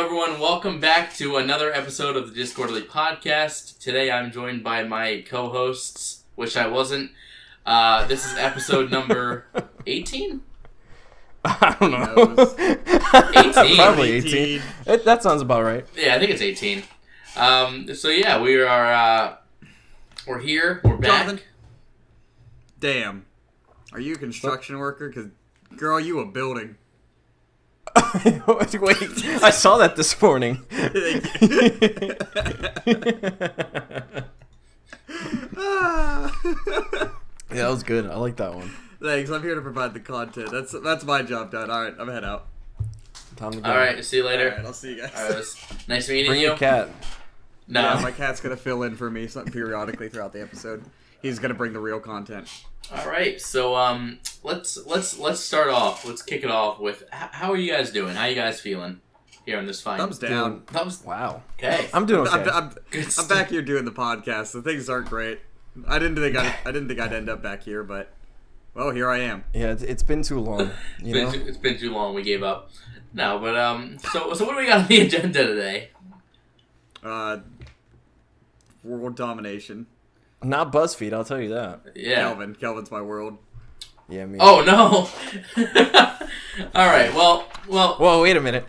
everyone. Welcome back to another episode of the Discordly Podcast. Today I'm joined by my co-hosts, which I wasn't. This is episode number 18? I don't know. 18. Probably 18. That sounds about right. Yeah, I think it's 18. So yeah, we're here. We're back. Jonathan? Damn. Are you a construction worker? Because, girl, you a building. Wait, I saw that this morning. Yeah, that was good. I like that one. Thanks. I'm here to provide the content. That's my job done. All right, I'm head out. Time to go. All right, see you later. All right, I'll see you guys. All right, it was nice meeting Bring you. your cat. No. Yeah, my cat's gonna fill in for me periodically throughout the episode. He's gonna bring the real content. All right, so let's start off. Let's kick it off with how are you guys doing? How you guys feeling here on this fine? Thumbs down. Thumbs. Wow. Okay. I'm doing okay. I'm back here doing the podcast. The things aren't great. I didn't think I'd end up back here, but well, here I am. Yeah, it's been too long. It's been too long. We gave up. No, but so what do we got on the agenda today? World domination. Not BuzzFeed, I'll tell you that. Yeah. Kelvin's my world. Yeah, me. Oh no. All right. Well. Whoa, wait a minute.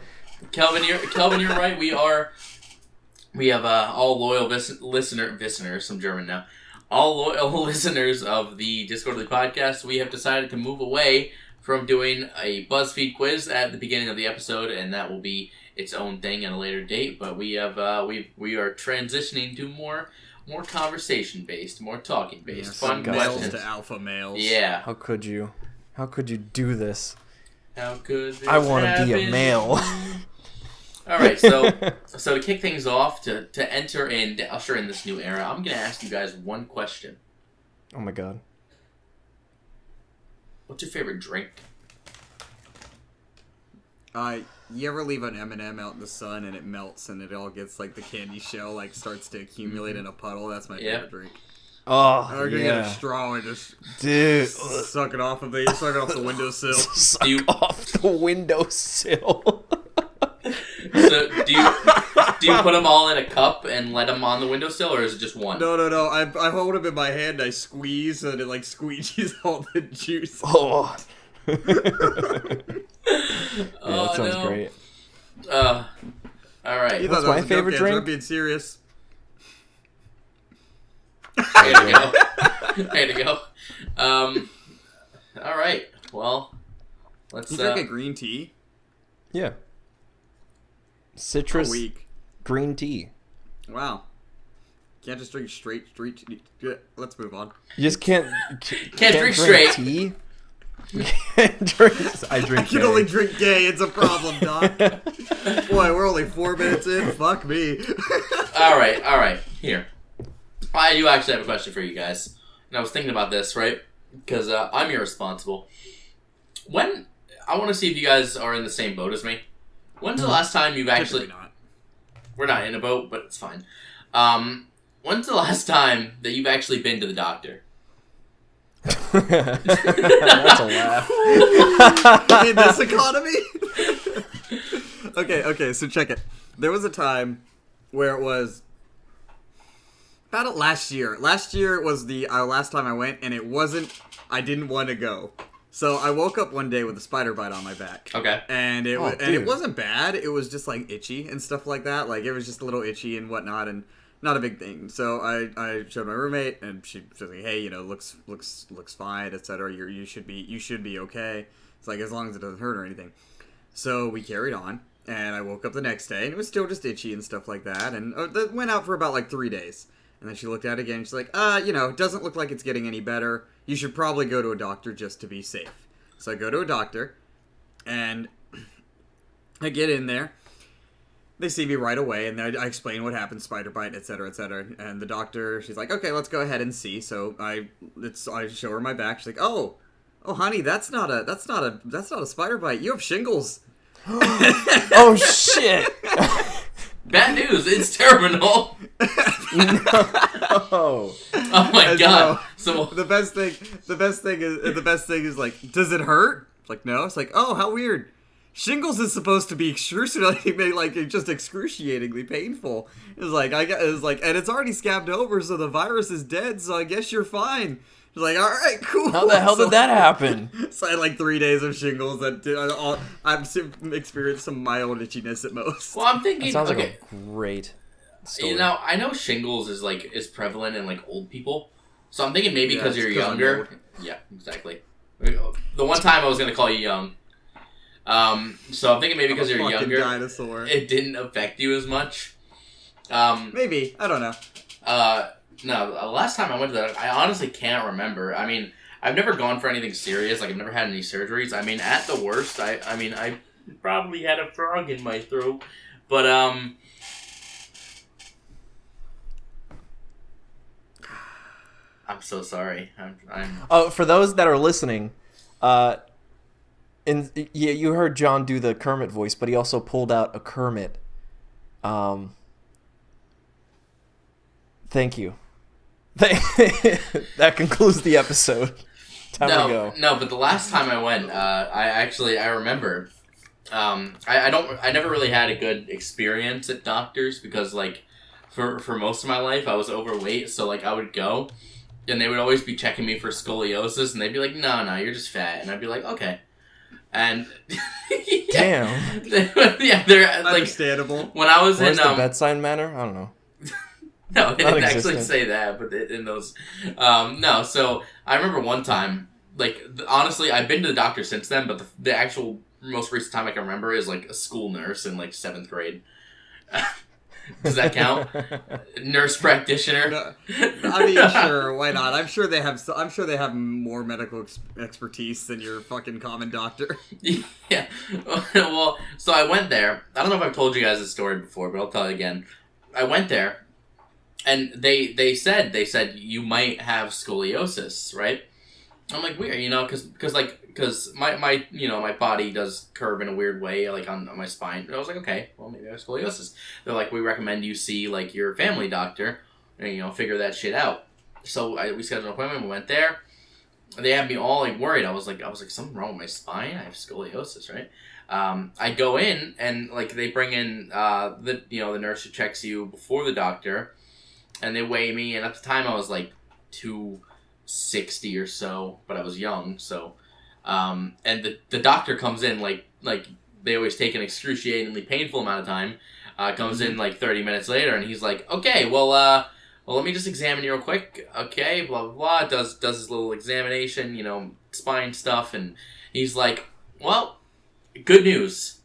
Kelvin, you're right. We have all loyal listeners. I'm German now. All loyal listeners of the Discordly Podcast. We have decided to move away from doing a BuzzFeed quiz at the beginning of the episode, and that will be its own thing at a later date. But we have we are transitioning to more conversation based, more talking based, fun questions to alpha males. Yeah. How could you do this? How could this I want to be a happen? male. All right, so to kick things off, to enter and usher in this new era, I'm gonna ask you guys one question. Oh my god. What's your favorite drink? You ever leave an M&M out in the sun and it melts and it all gets like the candy shell like starts to accumulate in a puddle? That's my favorite drink. Oh, Or gonna get a straw and just suck it off the windowsill. Suck off the windowsill. So do you put them all in a cup and let them on the windowsill, or is it just one? No. I hold them in my hand. I squeeze and it like squeegees all the juice. Oh. Yeah, Oh, that sounds no. great. All right. You What's thought that my was a favorite joke, drink? I'm being serious. Way to go. Way to go. All right. Well, let's. You drink a green tea? Yeah. Citrus Weak. green tea. Wow. Can't just drink straight tea. Let's move on. You just can't drink straight. tea. I drink. I can only drink gay. It's a problem, Doc. Boy, we're only 4 minutes in. Fuck me. All right. Here, I do actually have a question for you guys, and I was thinking about this, right? Because I'm irresponsible. When I want to see if you guys are in the same boat as me. When's the last time you've actually? Typically not. We're not in a boat, but it's fine. When's the last time that you've actually been to the doctor? That's a laugh. In this economy? Okay, so check it. There was a time where it was about it last year. Last year was the last time I went, and I didn't want to go. So I woke up one day with a spider bite on my back. Okay. And it dude. it wasn't bad. It was just like itchy and stuff like that. Like it was just a little itchy and whatnot, and not a big thing. So I showed my roommate, and she was like, "Hey, looks fine, etc. You should be okay. It's like as long as it doesn't hurt or anything." So we carried on, and I woke up the next day, and it was still just itchy and stuff like that. And that went out for about like 3 days. And then she looked at it again, and she's like, it doesn't look like it's getting any better. You should probably go to a doctor just to be safe. So I go to a doctor, and I get in there. They see me right away, and I explain what happened, spider bite, etc., etc. And the doctor, she's like, "Okay, let's go ahead and see." So I show her my back. She's like, "Oh, honey, that's not a spider bite. You have shingles." Oh shit! Bad news. It's terminal. No. Oh my god. So the best thing is like, does it hurt? Like, no. It's like, oh, how weird. Shingles is supposed to be excruciatingly, like, just excruciatingly painful. It's like, and it's already scabbed over, so the virus is dead, so I guess you're fine. It's like, all right, cool. How the hell did that happen? So I had like 3 days of shingles. I've experienced some mild itchiness at most. Well, I'm thinking, That sounds okay, like a great story. you know, I know shingles is prevalent in like old people, so I'm thinking maybe because you're younger. Yeah, exactly. The one time I was gonna call you young. So I'm thinking maybe because you're younger, dinosaur. it didn't affect you as much. Maybe, I don't know. No, the last time I went to that, I honestly can't remember. I mean, I've never gone for anything serious. Like, I've never had any surgeries. I mean, at the worst, I probably had a frog in my throat. But, I'm so sorry. I'm... For those that are listening, you heard John do the Kermit voice, but he also pulled out a Kermit. Thank you. That concludes the episode. Time to go. No, but the last time I went, I remember. I never really had a good experience at doctors because, like, for most of my life I was overweight, so like I would go, and they would always be checking me for scoliosis, and they'd be like, no, you're just fat, and I'd be like, okay. And damn, yeah, they're like understandable. When I was Where's in the bedside manner, I don't know. No, they didn't actually say that, but in those, no. So I remember one time, like, honestly, I've been to the doctor since then, but the actual most recent time I can remember is like a school nurse in like 7th grade. Does that count? Nurse practitioner. No, I mean, sure, why not? I'm sure they have more medical expertise than your fucking common doctor. Yeah. Well, so I went there. I don't know if I've told you guys this story before, but I'll tell it again. I went there. And they said you might have scoliosis, right? I'm like, weird, you know, because my body does curve in a weird way, like on my spine. And I was like, okay, well, maybe I have scoliosis. They're like, we recommend you see like your family doctor, and figure that shit out. So we scheduled an appointment. We went there. They had me all like worried. I was like, something wrong with my spine. I have scoliosis, right? I go in and like they bring in the nurse who checks you before the doctor. And they weigh me, and at the time I was like 260 or so, but I was young, so and the doctor comes in like they always take an excruciatingly painful amount of time. Comes in like 30 minutes later, and he's like, okay, well let me just examine you real quick. Okay, blah blah blah. Does his little examination, spine stuff, and he's like, well, good news.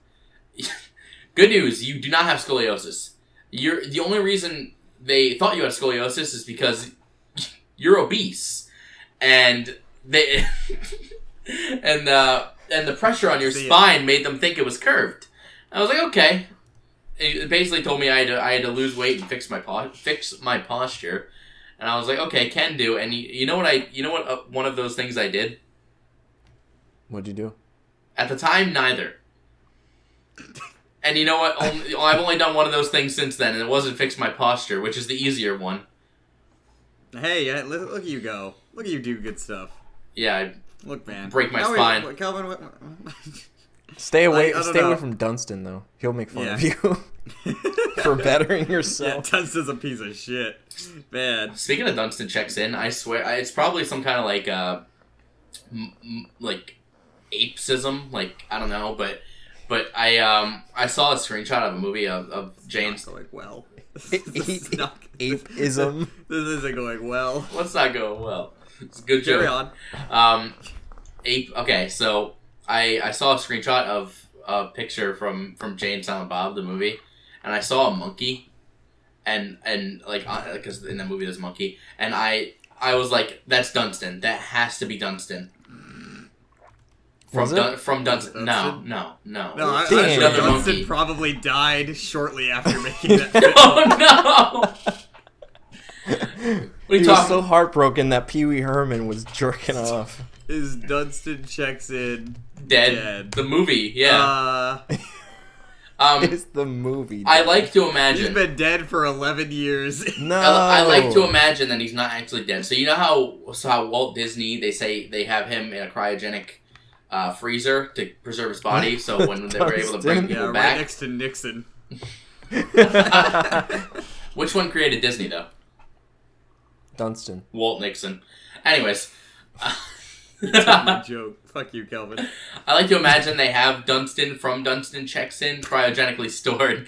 Good news, you do not have scoliosis. You're the only reason they thought you had scoliosis is because you're obese, and they and the pressure on your spine made them think it was curved. I was like, okay. It basically told me I had to lose weight and fix my posture, and I was like, okay, can do. And you know what one of those things I did. What'd you do? At the time, neither. And you know what? I've only done one of those things since then, and it wasn't fix my posture, which is the easier one. Hey, look at you go. Look at you do good stuff. Yeah, look, man. Break my spine. Calvin, Stay away from Dunstan, though. He'll make fun of you for bettering yourself. Yeah, Dunstan's a piece of shit. Man. Speaking of Dunstan checks in, I swear, it's probably some kind of like apeism, like, I don't know, but I saw a screenshot of a movie of James. Not going well. Apeism. This isn't going well. What's not going well? It's a good Carry joke. On. Ape. Okay, so I saw a screenshot of a picture from Jay and Silent Bob, the movie, and I saw a monkey, and like because in the movie there's a monkey, and I was like, that's Dunstan. That has to be Dunstan. From Dunstan. No. I Dunstan probably died shortly after making that film. Oh no! He was so heartbroken that Pee Wee Herman was jerking off. Is Dunstan checks in dead? The movie, yeah. It's the movie. I like to imagine he's been dead for 11 years. No, I like to imagine that he's not actually dead. So you know how Walt Disney, they say they have him in a cryogenic freezer to preserve his body. So when they were able to bring people back, right next to Nixon. Which one created Disney though? Dunstan. Walt Nixon. Anyways. That's a joke. Fuck you, Kelvin. I like to imagine they have Dunstan from Dunstan Checks In cryogenically stored.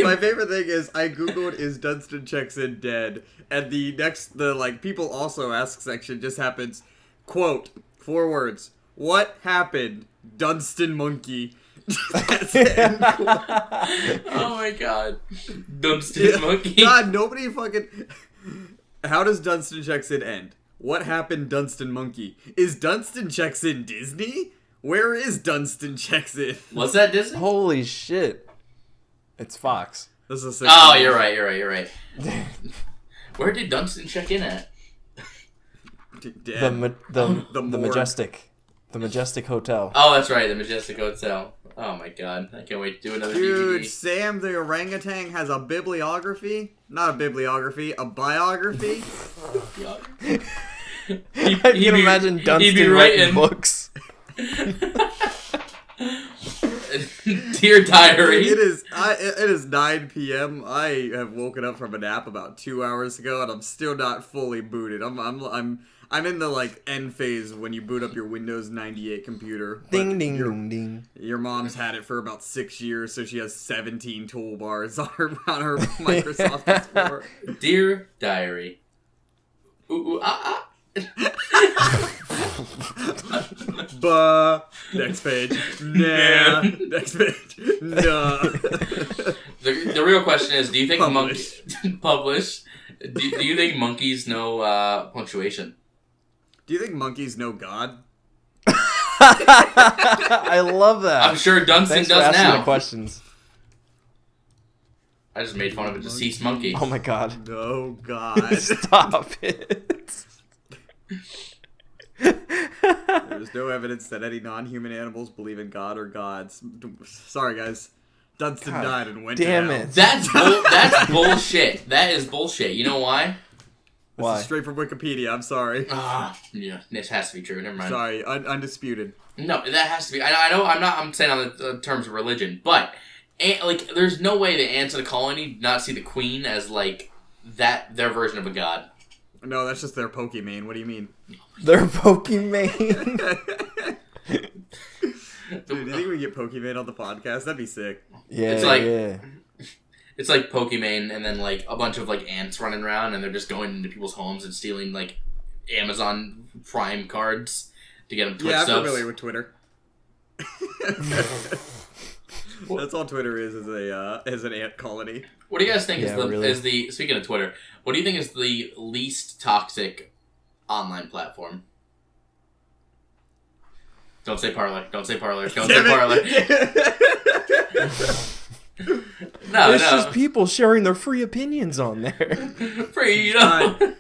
My favorite thing is I googled is Dunstan Checks In dead, and the people also ask section just happens, quote, 4 words, what happened, Dunstan monkey. That's it. Oh my god. Dunstan monkey. God, nobody fucking... How does Dunstan Checks In end? What happened, Dunstan monkey? Is Dunstan Checks In Disney? Where is Dunstan Checks In? Was that Disney? Holy shit. It's Fox. This is you're right. Where did Dunstan check in at? The Majestic. The Majestic Hotel. Oh, that's right, the Majestic Hotel. Oh my god, I can't wait to do another Dude, DVD. Sam the orangutan has a bibliography? Not a bibliography, a biography? I can imagine Dunstan writing books. Dear Diary. It is 9 p.m. I have woken up from a nap about 2 hours ago, and I'm still not fully booted. I'm in the end phase when you boot up your Windows 98 computer. Ding ding ding ding. Your mom's had it for about 6 years, so she has 17 toolbars on her Microsoft Explorer. Dear Diary. Ooh, ah. Next page. Nah. Next page. Nah. The real question is, do you think Publish. Publish? Do you think monkeys know punctuation? Do you think monkeys know God? I love that. I'm sure Dunstan Thanks for does asking now. the questions. I just made fun of a deceased monkey. Oh my god. No God. Stop it. There's no evidence that any non-human animals believe in God or gods. Sorry, guys. Dunstan died and went damn down. it. That's bullshit. That is bullshit. You know why? This is straight from Wikipedia. I'm sorry. Yeah, this has to be true. Never mind. Sorry, undisputed. No, that has to be. I know. I'm saying on the terms of religion, but there's no way the ants in a colony do not see the queen as their version of a god. No, that's just their Pokemon. What do you mean? Their Pokemon. Dude, do you think we get Pokemon on the podcast? That'd be sick. Yeah, It's like Pokemon, and then a bunch of ants running around, and they're just going into people's homes and stealing Amazon Prime cards to get them Twitch subs. I'm familiar with Twitter. That's all Twitter is an ant colony. What do you guys think really? is the speaking of Twitter? What do you think is the least toxic online platform? Don't say Parler. Don't say Parler. Don't say Parler. No, it's just people sharing their free opinions on there. Freedom.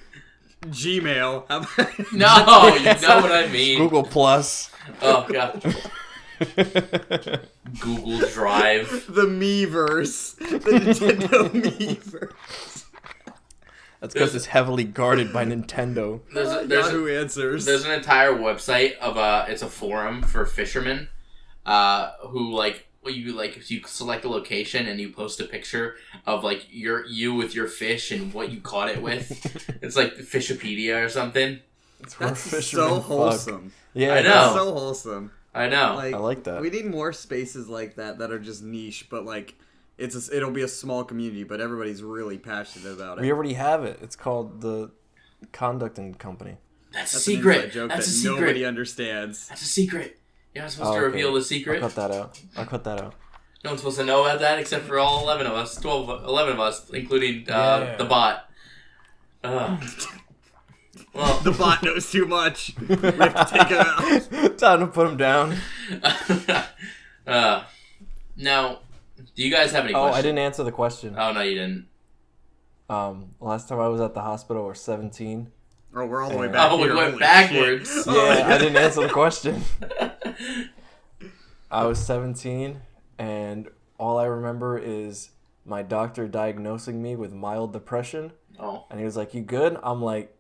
Gmail. No, you know what I mean. Google Plus. Oh god. Google Drive. The Miiverse. The Nintendo Miiverse. That's because it's heavily guarded by Nintendo. Yahoo Answers. There's an entire website of it's a forum for fishermen, who you select a location and you post a picture of you with your fish and what you caught it with. It's like Fishopedia or something. That's so wholesome. Yeah, I know. That's so wholesome. I know. I like that. We need more spaces like that are just niche, but it'll be a small community, but everybody's really passionate about it. We already have it. It's called the Conduct and Company. That's a secret. An inside joke That's that a secret. Nobody understands. That's a secret. You're not supposed to reveal the secret. I'll cut that out. No one's supposed to know about that except for all 11 of us. 11 of us, including the bot. Well, The bot knows too much. We have to take him out. Time to put him down. now, do you guys have any questions? I didn't answer the question. Oh, no, you didn't. Last time I was at the hospital, I was 17. Oh, we're all the way back. We went backwards. Shit. Yeah, I didn't answer the question. I was 17, and all I remember is my doctor diagnosing me with mild depression. Oh. And he was like, "You good?" I'm like,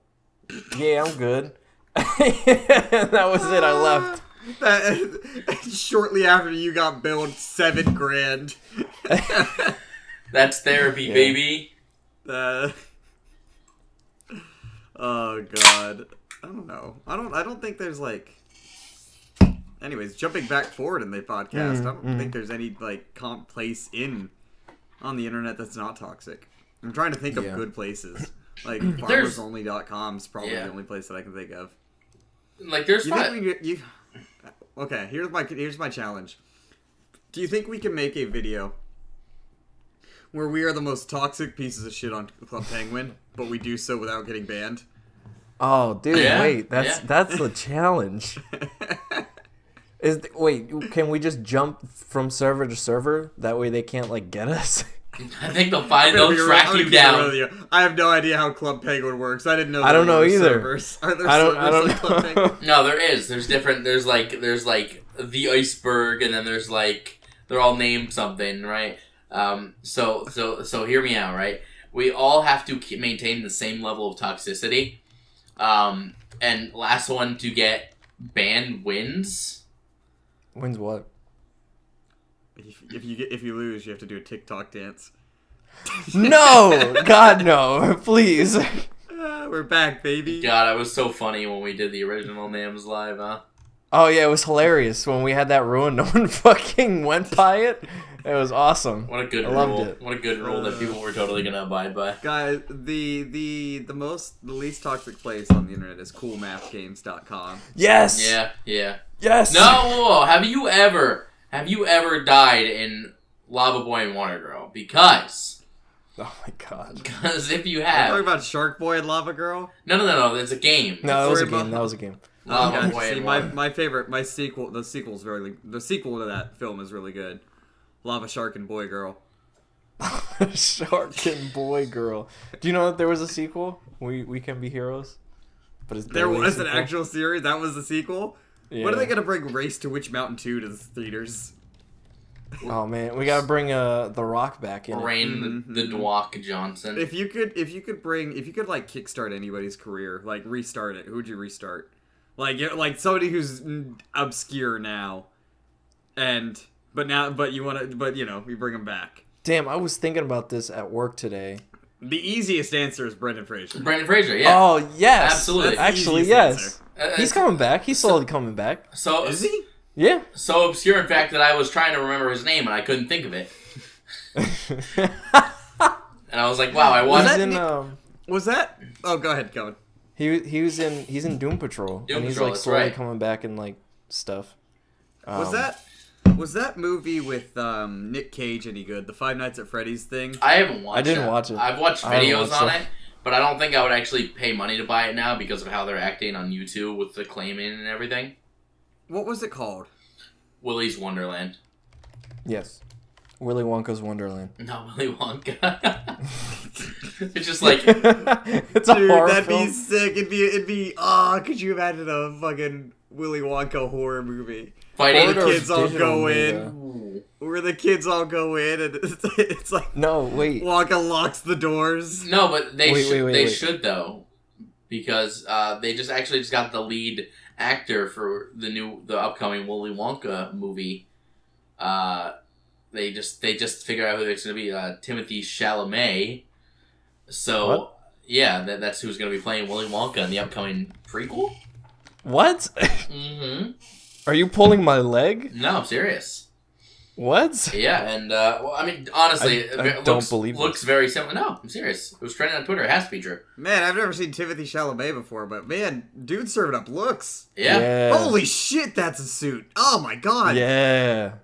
"Yeah, I'm good." And that was it. I left. Shortly after you got billed $7,000. That's therapy, baby. Oh god. I don't know. I don't think there's like. Anyways, jumping back forward in the podcast, I don't think there's any like place on the internet that's not toxic. I'm trying to think of good places. Like farmersonly.com is probably the only place that I can think of. Like there's Okay, here's my challenge. Do you think we can make a video where we are the most toxic pieces of shit on Club Penguin, but we do so without getting banned? Oh, dude, wait, that's the challenge. Can we just jump from server to server? That way they can't like get us. I think they'll track you down. I have no idea how Club Penguin works. I didn't know. I don't know either. Servers. Are there servers like Club Penguin? No, there is. There's different. There's like the iceberg, and then there's like they're all named something, right? So hear me out, right? We all have to maintain the same level of toxicity. And last one to get banned wins. Wins what? If you lose, you have to do a TikTok dance. No! God, no. Please. We're back, baby. God, it was so funny when we did the original Nams live, huh? Oh, yeah, it was hilarious. When we had that rule and no one fucking went by it. It was awesome. What a good rule. Loved it. What a good rule that people were totally going to abide by. Guys, the least toxic place on the internet is coolmathgames.com. Yes! Yeah. Yes! No, whoa. Have you ever died in Lava Boy and Water Girl? Because... Oh my god. Because if you Are have... you talking about Shark Boy and Lava Girl? No. It's a game. No, that was a game. Lava Boy See, and Water. the sequel to that film is really good. Lava Shark and Boy Girl. Shark and Boy Girl. Do you know that there was a sequel? We Can Be Heroes? But There was an actual series? That was the sequel? Yeah. When are they going to bring Race to Witch Mountain 2 to the theaters? Oh man, we gotta bring The Rock back in. Rain the Dwalk Johnson. If you could like kickstart anybody's career, like restart it, who would you restart? Like somebody who's obscure now, but you bring them back. Damn, I was thinking about this at work today. The easiest answer is Brendan Fraser. Brendan Fraser, yeah. Oh yes, Absolutely. Actually, yes. He's coming back. He's slowly coming back. So Is he? Yeah. So obscure, in fact, that I was trying to remember his name and I couldn't think of it. And I was like, "Wow, I watched." Was that? Oh, go ahead, Kevin. He's in Doom Patrol, and he's like slowly coming back and like stuff. Was that movie with Nick Cage any good? The Five Nights at Freddy's thing? I haven't watched it. I didn't watch it. I've watched videos on it, but I don't think I would actually pay money to buy it now because of how they're acting on YouTube with the claiming and everything. What was it called? Willy's Wonderland. Yes. Willy Wonka's Wonderland. No, Willy Wonka. It's just like... It's a horror that'd film. be sick. It'd be could you imagine a fucking Willy Wonka horror movie? Fighting Where the kids all digital go media. in. Where the kids all go in and it's like... No, wait. Wonka locks the doors. No, but they Wait. should, though. Because they just got the lead actor for the upcoming Willy Wonka movie. They just figured out who it's going to be. Timothy Chalamet. So What? yeah, that's who's going to be playing Willy Wonka in the upcoming prequel. What? Mm-hmm. Are you pulling my leg? No, I'm serious. What? Yeah, and I mean, honestly, I don't believe looks very similar. No, I'm serious. It was trending on Twitter. It has to be true. Man, I've never seen Timothy Chalamet before, but man, dude's serving up looks. Yeah. Holy shit, that's a suit. Oh my god. Yeah.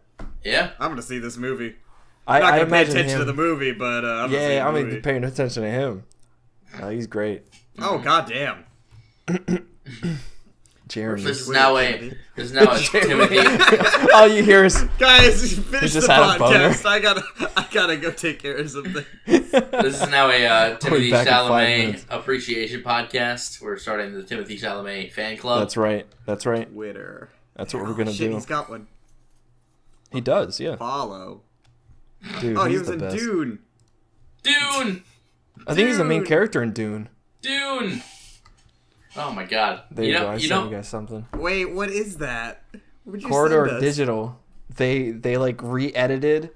Yeah. I'm gonna see this movie. I I'm not gonna pay imagine attention him. to the movie, but I'm gonna see the I'm movie. gonna be paying attention to him. He's great. Oh goddamn. Jeremy. This is now a Timothy. All you hear is Guys, finish the just had a boner. podcast. I gotta go take care of something. This is now a Timothy back in 5 Chalamet minutes. appreciation podcast. We're starting the Timothy Chalamet fan club. That's right. Twitter. That's what we're gonna Shit, do. he's got one. He does, yeah. Follow. Dude, Oh, he he's was the in best. Dune. Dune! I think he's the main Dude. character in Dune. Dune! Oh my god. There you go. I You sent know, you guys something. Wait, what is that? Corridor Digital. They like re-edited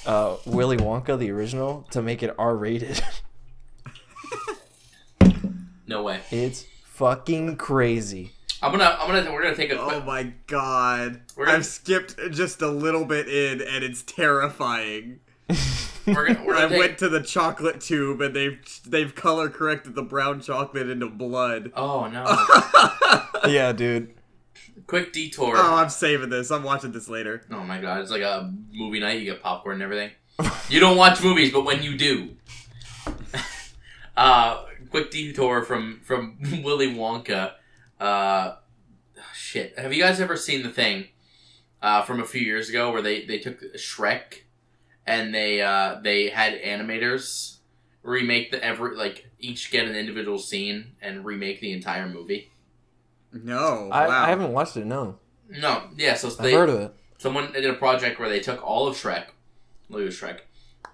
Willy Wonka, the original, to make it R-rated. No way. It's fucking crazy. We're gonna take a quick... Oh my god. I've skipped just a little bit in, and it's terrifying. I went to the chocolate tube, and they've color corrected the brown chocolate into blood. Oh no. Yeah, dude. Quick detour. Oh, I'm saving this. I'm watching this later. Oh my god, it's like a movie night. You get popcorn and everything. You don't watch movies, but when you do. Quick detour from Willy Wonka. Shit. Have you guys ever seen the thing from a few years ago where they took Shrek and they had animators remake each get an individual scene and remake the entire movie? No, wow. I haven't watched it. No. Yeah. So I've heard of it. Someone did a project where they took all of Shrek,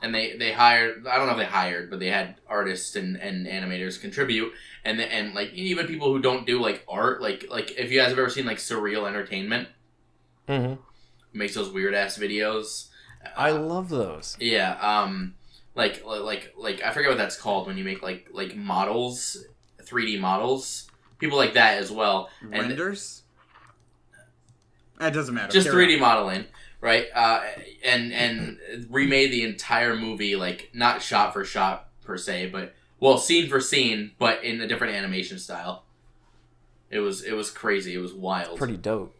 and they hired, I don't know if they hired, but they had artists and animators contribute, and like even people who don't do like art, like if you guys have ever seen like Surreal Entertainment, makes those weird ass videos. I love those. Yeah, like I forget what that's called when you make like models, 3D models, people like that as well. Renders? It doesn't matter. Just 3D modeling. Right, and remade the entire movie, like, not shot for shot, per se, but, well, scene for scene, but in a different animation style. It was crazy, it was wild. Pretty dope.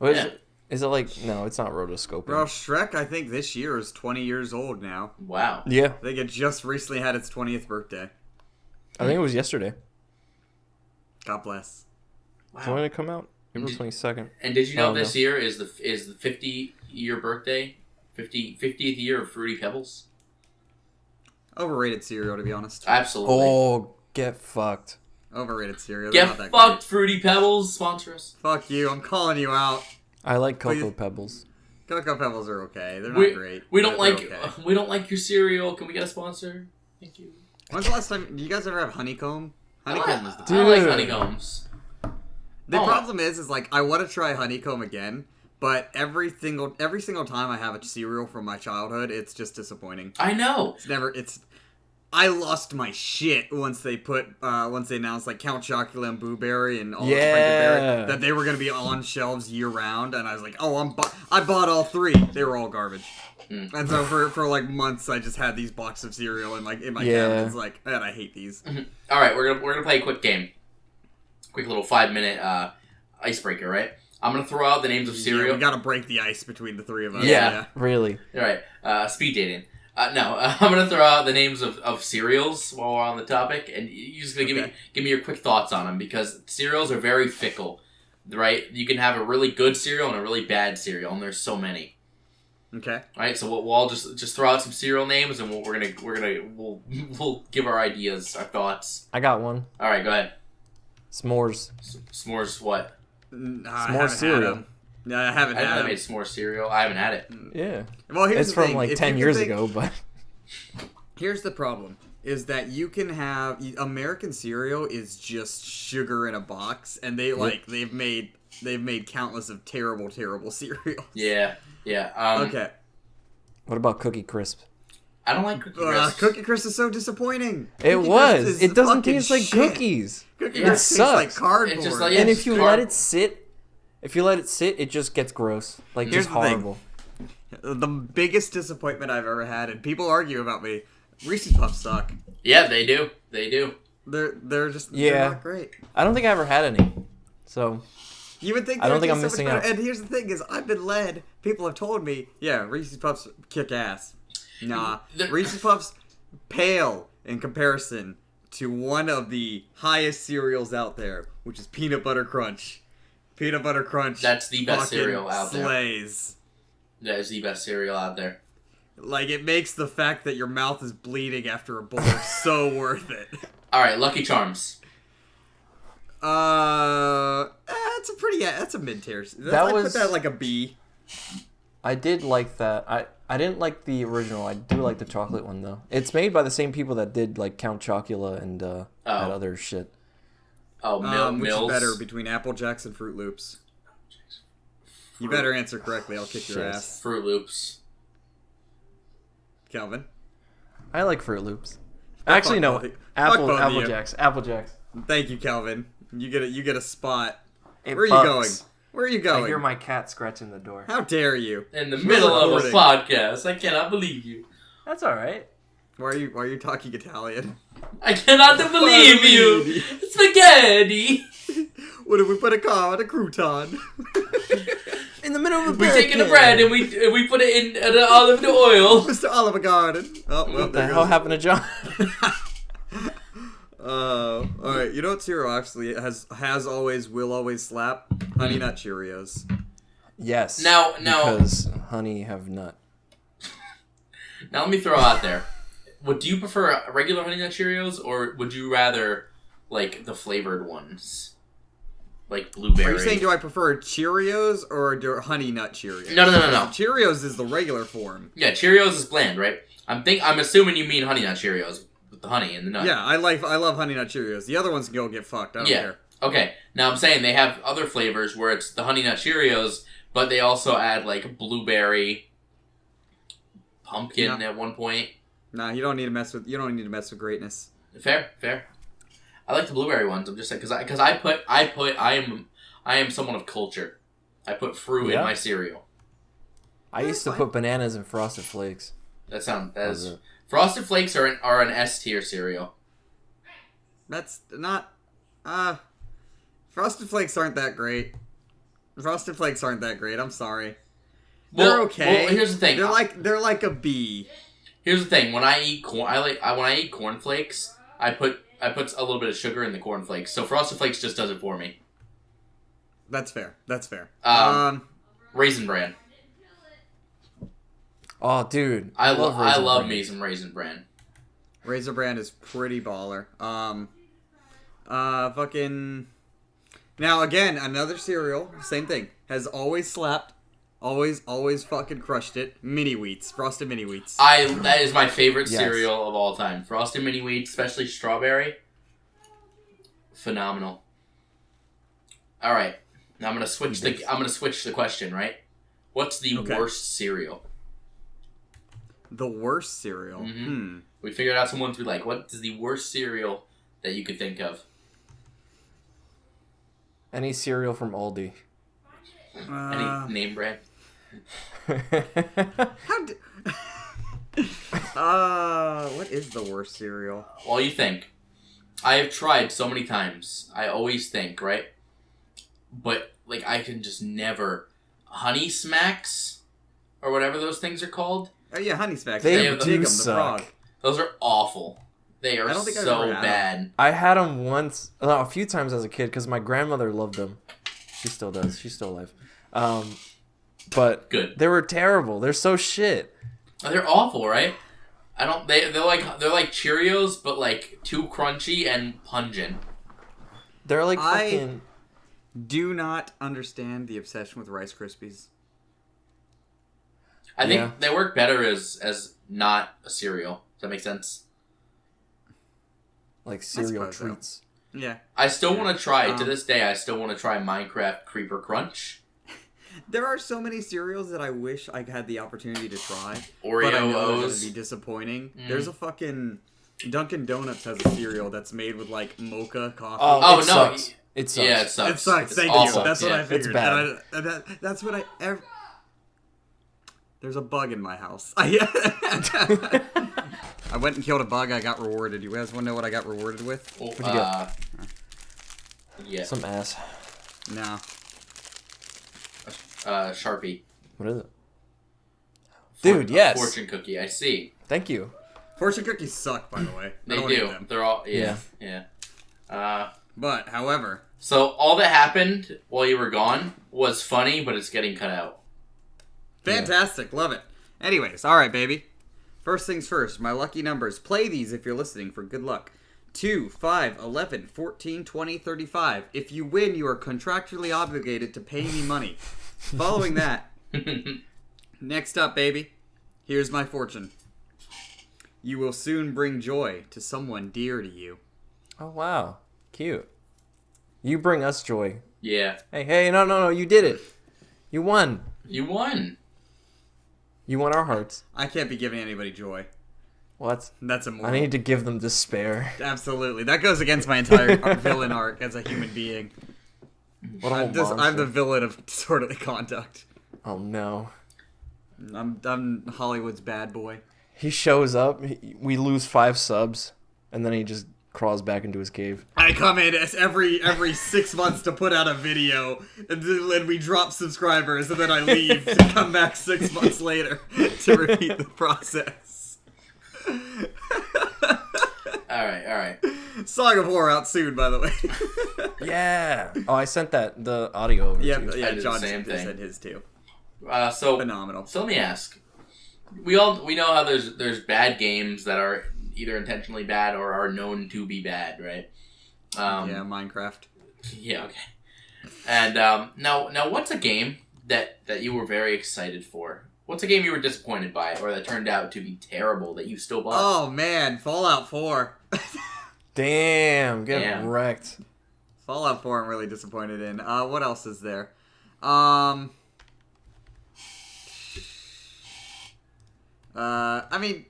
Is it like, no, it's not rotoscoping. Bro, Shrek, I think this year is 20 years old now. Wow. Yeah. I think it just recently had its 20th birthday. I think it was yesterday. God bless. Wow. When did it come out? April 22nd. And did you know this year is the 50-year birthday, 50th year of Fruity Pebbles? Overrated cereal, to be honest. Absolutely. Oh, get fucked. Overrated cereal. Get fucked, great. Fruity Pebbles, sponsor us. Fuck you, I'm calling you out. I like Cocoa Pebbles. Cocoa Pebbles are okay. They're not great. We don't like your cereal. Can we get a sponsor? Thank you. When's the last time? Do you guys ever have honeycomb? Honeycomb is the best. I like honeycombs. The problem is like I want to try honeycomb again, but every single time I have a cereal from my childhood, it's just disappointing. I know. I lost my shit once they announced like Count Chocula and Boo Berry and all Frankenberry that they were gonna be on shelves year round, and I was like, oh, I bought all three. They were all garbage. And so for like months, I just had these boxes of cereal in my cabinets. Like, man, I hate these. All right, we're gonna play a quick game. Quick little 5-minute icebreaker, right? I'm gonna throw out the names of cereal. Yeah, we gotta break the ice between the three of us. Yeah. Really. All right, speed dating. I'm gonna throw out the names of cereals while we're on the topic, and you're just gonna give me your quick thoughts on them, because cereals are very fickle, right? You can have a really good cereal and a really bad cereal, and there's so many. Okay. All right, so we'll all just throw out some cereal names, and we'll give our ideas, our thoughts. I got one. All right, go ahead. S'mores. S'mores what? S'mores cereal. No, I haven't had it. I made s'mores cereal. I haven't had it. Yeah. Well, here's it's the from thing. like 10 years ago, but... Here's the problem, is that you can have... American cereal is just sugar in a box, and they've made countless of terrible, terrible cereals. Yeah. Okay. What about Cookie Crisp? I don't like Cookie Crisp. Cookie Crisp is so disappointing. It doesn't taste like cookies. Cookie Crisp tastes like cardboard. It's just like, and if you let it sit, it just gets gross. Like, here's just horrible. The biggest disappointment I've ever had, and people argue about me, Reese's Puffs suck. Yeah, they do. They're not great. I don't think I ever had any. So you would think I don't think I'm missing out. And here's the thing: is I've been led. People have told me, yeah, Reese's Puffs kick ass. Nah, Reese's Puffs pale in comparison to one of the highest cereals out there, which is Peanut Butter Crunch. Peanut Butter Crunch. That's the best cereal out there. Slays. That is the best cereal out there. Like, it makes the fact that your mouth is bleeding after a bowl so worth it. All right, Lucky Charms. That's a mid-tier. I put that like a B. I did like that. I didn't like the original. I do like the chocolate one though. It's made by the same people that did like Count Chocula and that other shit. Oh, Which is better between Apple Jacks and Fruit Loops? You better answer correctly. I'll kick your Shit. ass. Fruit Loops. Calvin. I like Fruit Loops. Actually, no. both Apple of you. Jacks. Apple Jacks. Thank you, Calvin. You get a spot. It Where are bucks. you going? Where are you going? I hear my cat scratching the door. How dare you? In the middle of a recording. podcast. I cannot believe you. That's all right. Why are you talking Italian? I cannot believe you. Spaghetti. What if we put a car on a crouton? In the middle of the We taking the bread and we put it in the olive oil. Mr. Oliver Garden. Oh, well, What the there hell goes. happened to John? All right. You know what cereal actually has always will always slap? Honey Nut Cheerios. Yes. Now- Because honey have nut. Now let me throw out there. Do you prefer regular Honey Nut Cheerios or would you rather like the flavored ones? Like blueberry. Are you saying do I prefer Cheerios or Honey Nut Cheerios? No. Cheerios is the regular form. Yeah, Cheerios is bland, right? I'm assuming you mean Honey Nut Cheerios with the honey and the nut. Yeah, I love Honey Nut Cheerios. The other ones can go get fucked. I don't care. Okay. Now I'm saying they have other flavors where it's the Honey Nut Cheerios, but they also add like blueberry, pumpkin at one point. Nah, you don't need to mess with greatness. Fair. I like the blueberry ones. I'm just saying because I am someone of culture. I put fruit in my cereal. I used to put bananas in Frosted Flakes. Frosted Flakes are an S tier cereal. That's not. Frosted Flakes aren't that great. I'm sorry. They're okay. Well, here's the thing. They're like a B. Here's the thing. When I eat when I eat cornflakes, I put a little bit of sugar in the cornflakes. So Frosted Flakes just does it for me. That's fair. Raisin Bran. Oh, dude. I love Raisin Raisin Bran. Razor Brand is pretty baller. Fucking. Now again, another cereal, same thing, has always slapped, always fucking crushed it. Mini Wheats, Frosted Mini Wheats. That is my favorite Yes. cereal of all time. Frosted Mini Wheats, especially strawberry. Phenomenal. All right, now I'm gonna switch the question. Right, what's the worst cereal? The worst cereal. Mm-hmm. We figured out some ones we like. What is the worst cereal that you could think of? Any cereal from Aldi. Any name brand? What is the worst cereal? While you think, I have tried so many times. I always think, right? But like I can just never Honey Smacks or whatever those things are called. Oh yeah, Honey Smacks. They Dig 'em, do the suck. frog. Those are awful. They are I don't think I've so ever had bad. I had them once, a few times as a kid, because my grandmother loved them. She still does. She's still alive. But Good. they were terrible. They're so shit. Oh, they're awful, right? I don't. They're like Cheerios, but like too crunchy and pungent. They're like fucking. Do not understand the obsession with Rice Krispies. I think they work better as not a cereal. Does that make sense? Like cereal suppose so. treats. Yeah. I still want to try, to this day, I still want to try Minecraft Creeper Crunch. There are so many cereals that I wish I had the opportunity to try. Oreo But I know O's. they're going to be disappointing. There's a fucking... Dunkin' Donuts has a cereal that's made with, like, mocha coffee. Oh, it no. Sucks. It sucks. Yeah, it sucks. It sucks. It's Thank awful. you. That's what I figured. It's bad. And that's what I... There's a bug in my house. I went and killed a bug. I got rewarded. You guys want to know what I got rewarded with? What'd you get? Yeah. Some ass. No. Sharpie. What is it? Dude, yes. Fortune cookie. I see. Thank you. Fortune cookies suck, by the way. I They don't eat do. them. They're all yeah. But, however... So all that happened while you were gone was funny, but it's getting cut out. Fantastic. Love it. Anyways, alright, baby. First things first, my lucky numbers. Play these if you're listening for good luck. 2, 5, 11, 14, 20, 35. If you win, you are contractually obligated to pay me money. Following that, next up, baby, here's my fortune. You will soon bring joy to someone dear to you. Oh, wow. Cute. You bring us joy. Yeah. Hey, no, you did it. You won. You won. You won our hearts. I can't be giving anybody joy. What? That's immoral. I need to give them despair. Absolutely. That goes against my entire villain arc as a human being. What a I'm monster. the villain of disorderly conduct. Oh no. I'm Hollywood's bad boy. He shows up, we lose 5 subs, and then he just crawls back into his cave. I come in every 6 months to put out a video, and then we drop subscribers, and then I leave to come back 6 months later to repeat the process. Alright. Song of Horror out soon, by the way. Yeah. Oh, I sent the audio over to you. I Yeah, did the John same thing. said his too. So Phenomenal. So let me ask. We know how there's bad games that are either intentionally bad or are known to be bad, right? Yeah, Minecraft. Yeah, okay. And now what's a game that you were very excited for? What's a game you were disappointed by or that turned out to be terrible that you still bought? Oh man, Fallout 4. Damn, get wrecked. Fallout 4 I'm really disappointed in. What else is there? I mean,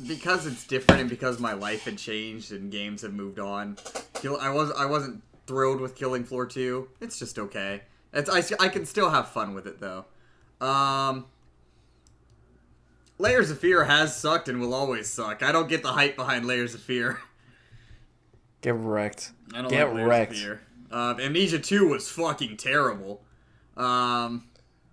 because it's different and because my life had changed and games have moved on, I wasn't thrilled with Killing Floor 2. It's just okay. I can still have fun with it though. Layers of Fear has sucked and will always suck. I don't get the hype behind Layers of Fear. Get wrecked. I don't Get like Layers wrecked. of Fear. Amnesia 2 was fucking terrible.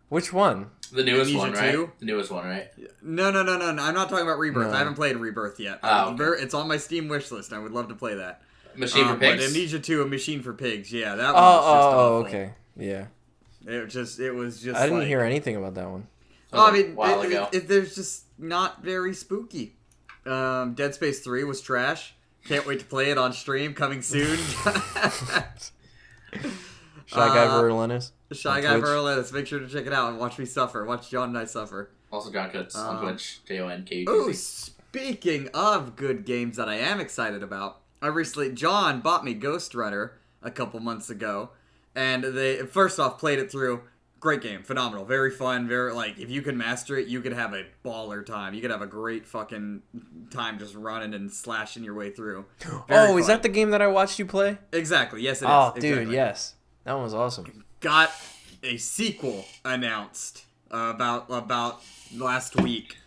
Which one? The newest Amnesia one, right? 2? The newest one, right? No. I'm not talking about Rebirth. No. I haven't played Rebirth yet. Oh, okay. It's on my Steam wishlist. I would love to play that. Machine for Pigs. But Amnesia 2, A Machine for Pigs. Yeah, that one was just awful. Okay. Yeah. It was just I didn't like, hear anything about that one. I mean, A while ago. there's just not very spooky. Dead Space 3 was trash. Can't wait to play it on stream. Coming soon. Shy Guy Verlanis. Shy Guy Verlanis. Make sure to check it out and watch me suffer. Watch John and I suffer. Also John Kutz on Twitch. JONKUTZ. Oh, speaking of good games that I am excited about, John bought me Ghost Runner a couple months ago, and they first off played it through. Great game, phenomenal, very fun, very if you can master it, you could have a baller time. You could have a great fucking time just running and slashing your way through. Very Is fun. that the game that I watched you play? Exactly, yes it is. Oh, dude, Exactly. yes. That one was awesome. Got a sequel announced about last week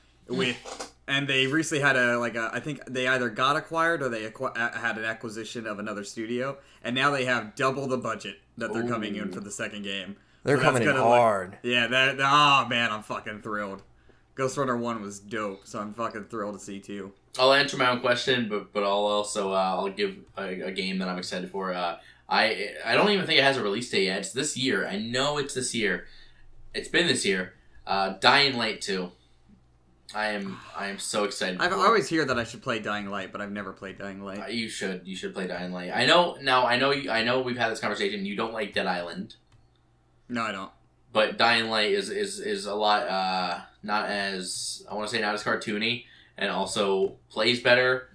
and they recently had I think they either got acquired or they had an acquisition of another studio, and now they have double the budget that they're coming in for the second game. They're So coming in that's gonna hard. oh man, I'm fucking thrilled. Ghost Runner 1 was dope, so I'm fucking thrilled to see 2. I'll answer my own question, but I'll also I'll give a game that I'm excited for. I don't even think it has a release date yet. It's this year. I know it's this year. It's been this year. Dying Light 2. I am so excited. I always hear that I should play Dying Light, but I've never played Dying Light. You should play Dying Light. I know we've had this conversation. You don't like Dead Island. No, I don't. But Dying Light is a lot not as cartoony, and also plays better,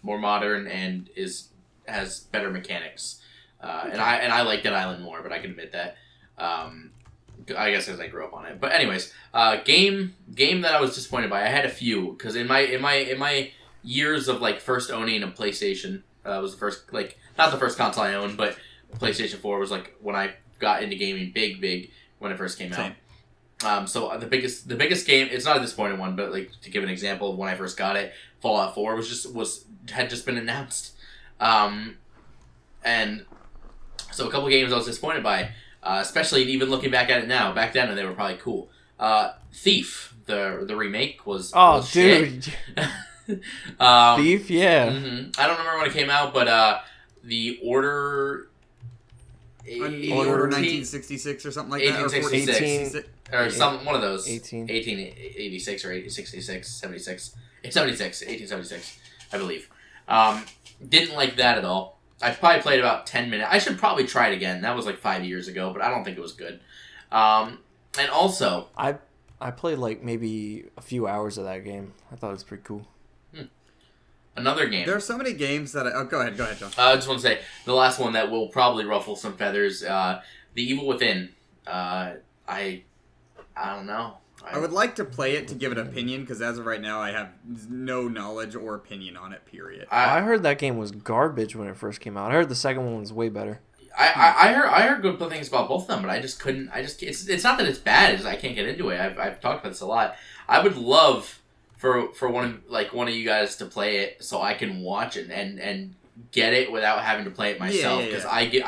more modern, and has better mechanics. And I like Dead Island more, but I can admit that. I guess because I grew up on it. But anyways, game that I was disappointed by. I had a few because in my years of first owning a PlayStation, was the first not the first console I owned, but PlayStation 4 was when I got into gaming big when it first came out. So the biggest game, it's not a disappointing one, but to give an example of when I first got it, Fallout 4 had just been announced. And so a couple games I was disappointed by, especially even looking back at it now. Back then they were probably cool. Thief, the remake was dude. shit. Thief, yeah. Mm-hmm. I don't remember when it came out, but the Order... Order 1966 or something like that? 1866. Or one of those. 1886 or 1866, 76. 1876, I believe. Didn't like that at all. I probably played about 10 minutes. I should probably try it again. That was 5 years ago, but I don't think it was good. And also... I played maybe a few hours of that game. I thought it was pretty cool. Another game. There are so many games that go ahead, John. I just want to say, the last one that will probably ruffle some feathers, The Evil Within. I don't know. I would like to play it to give an opinion, because as of right now, I have no knowledge or opinion on it, period. I heard that game was garbage when it first came out. I heard the second one was way better. I heard good things about both of them, but I just couldn't. It's not that it's bad. It's I can't get into it. I've talked about this a lot. I would love for one of you guys to play it so I can watch it and get it without having to play it myself, because I give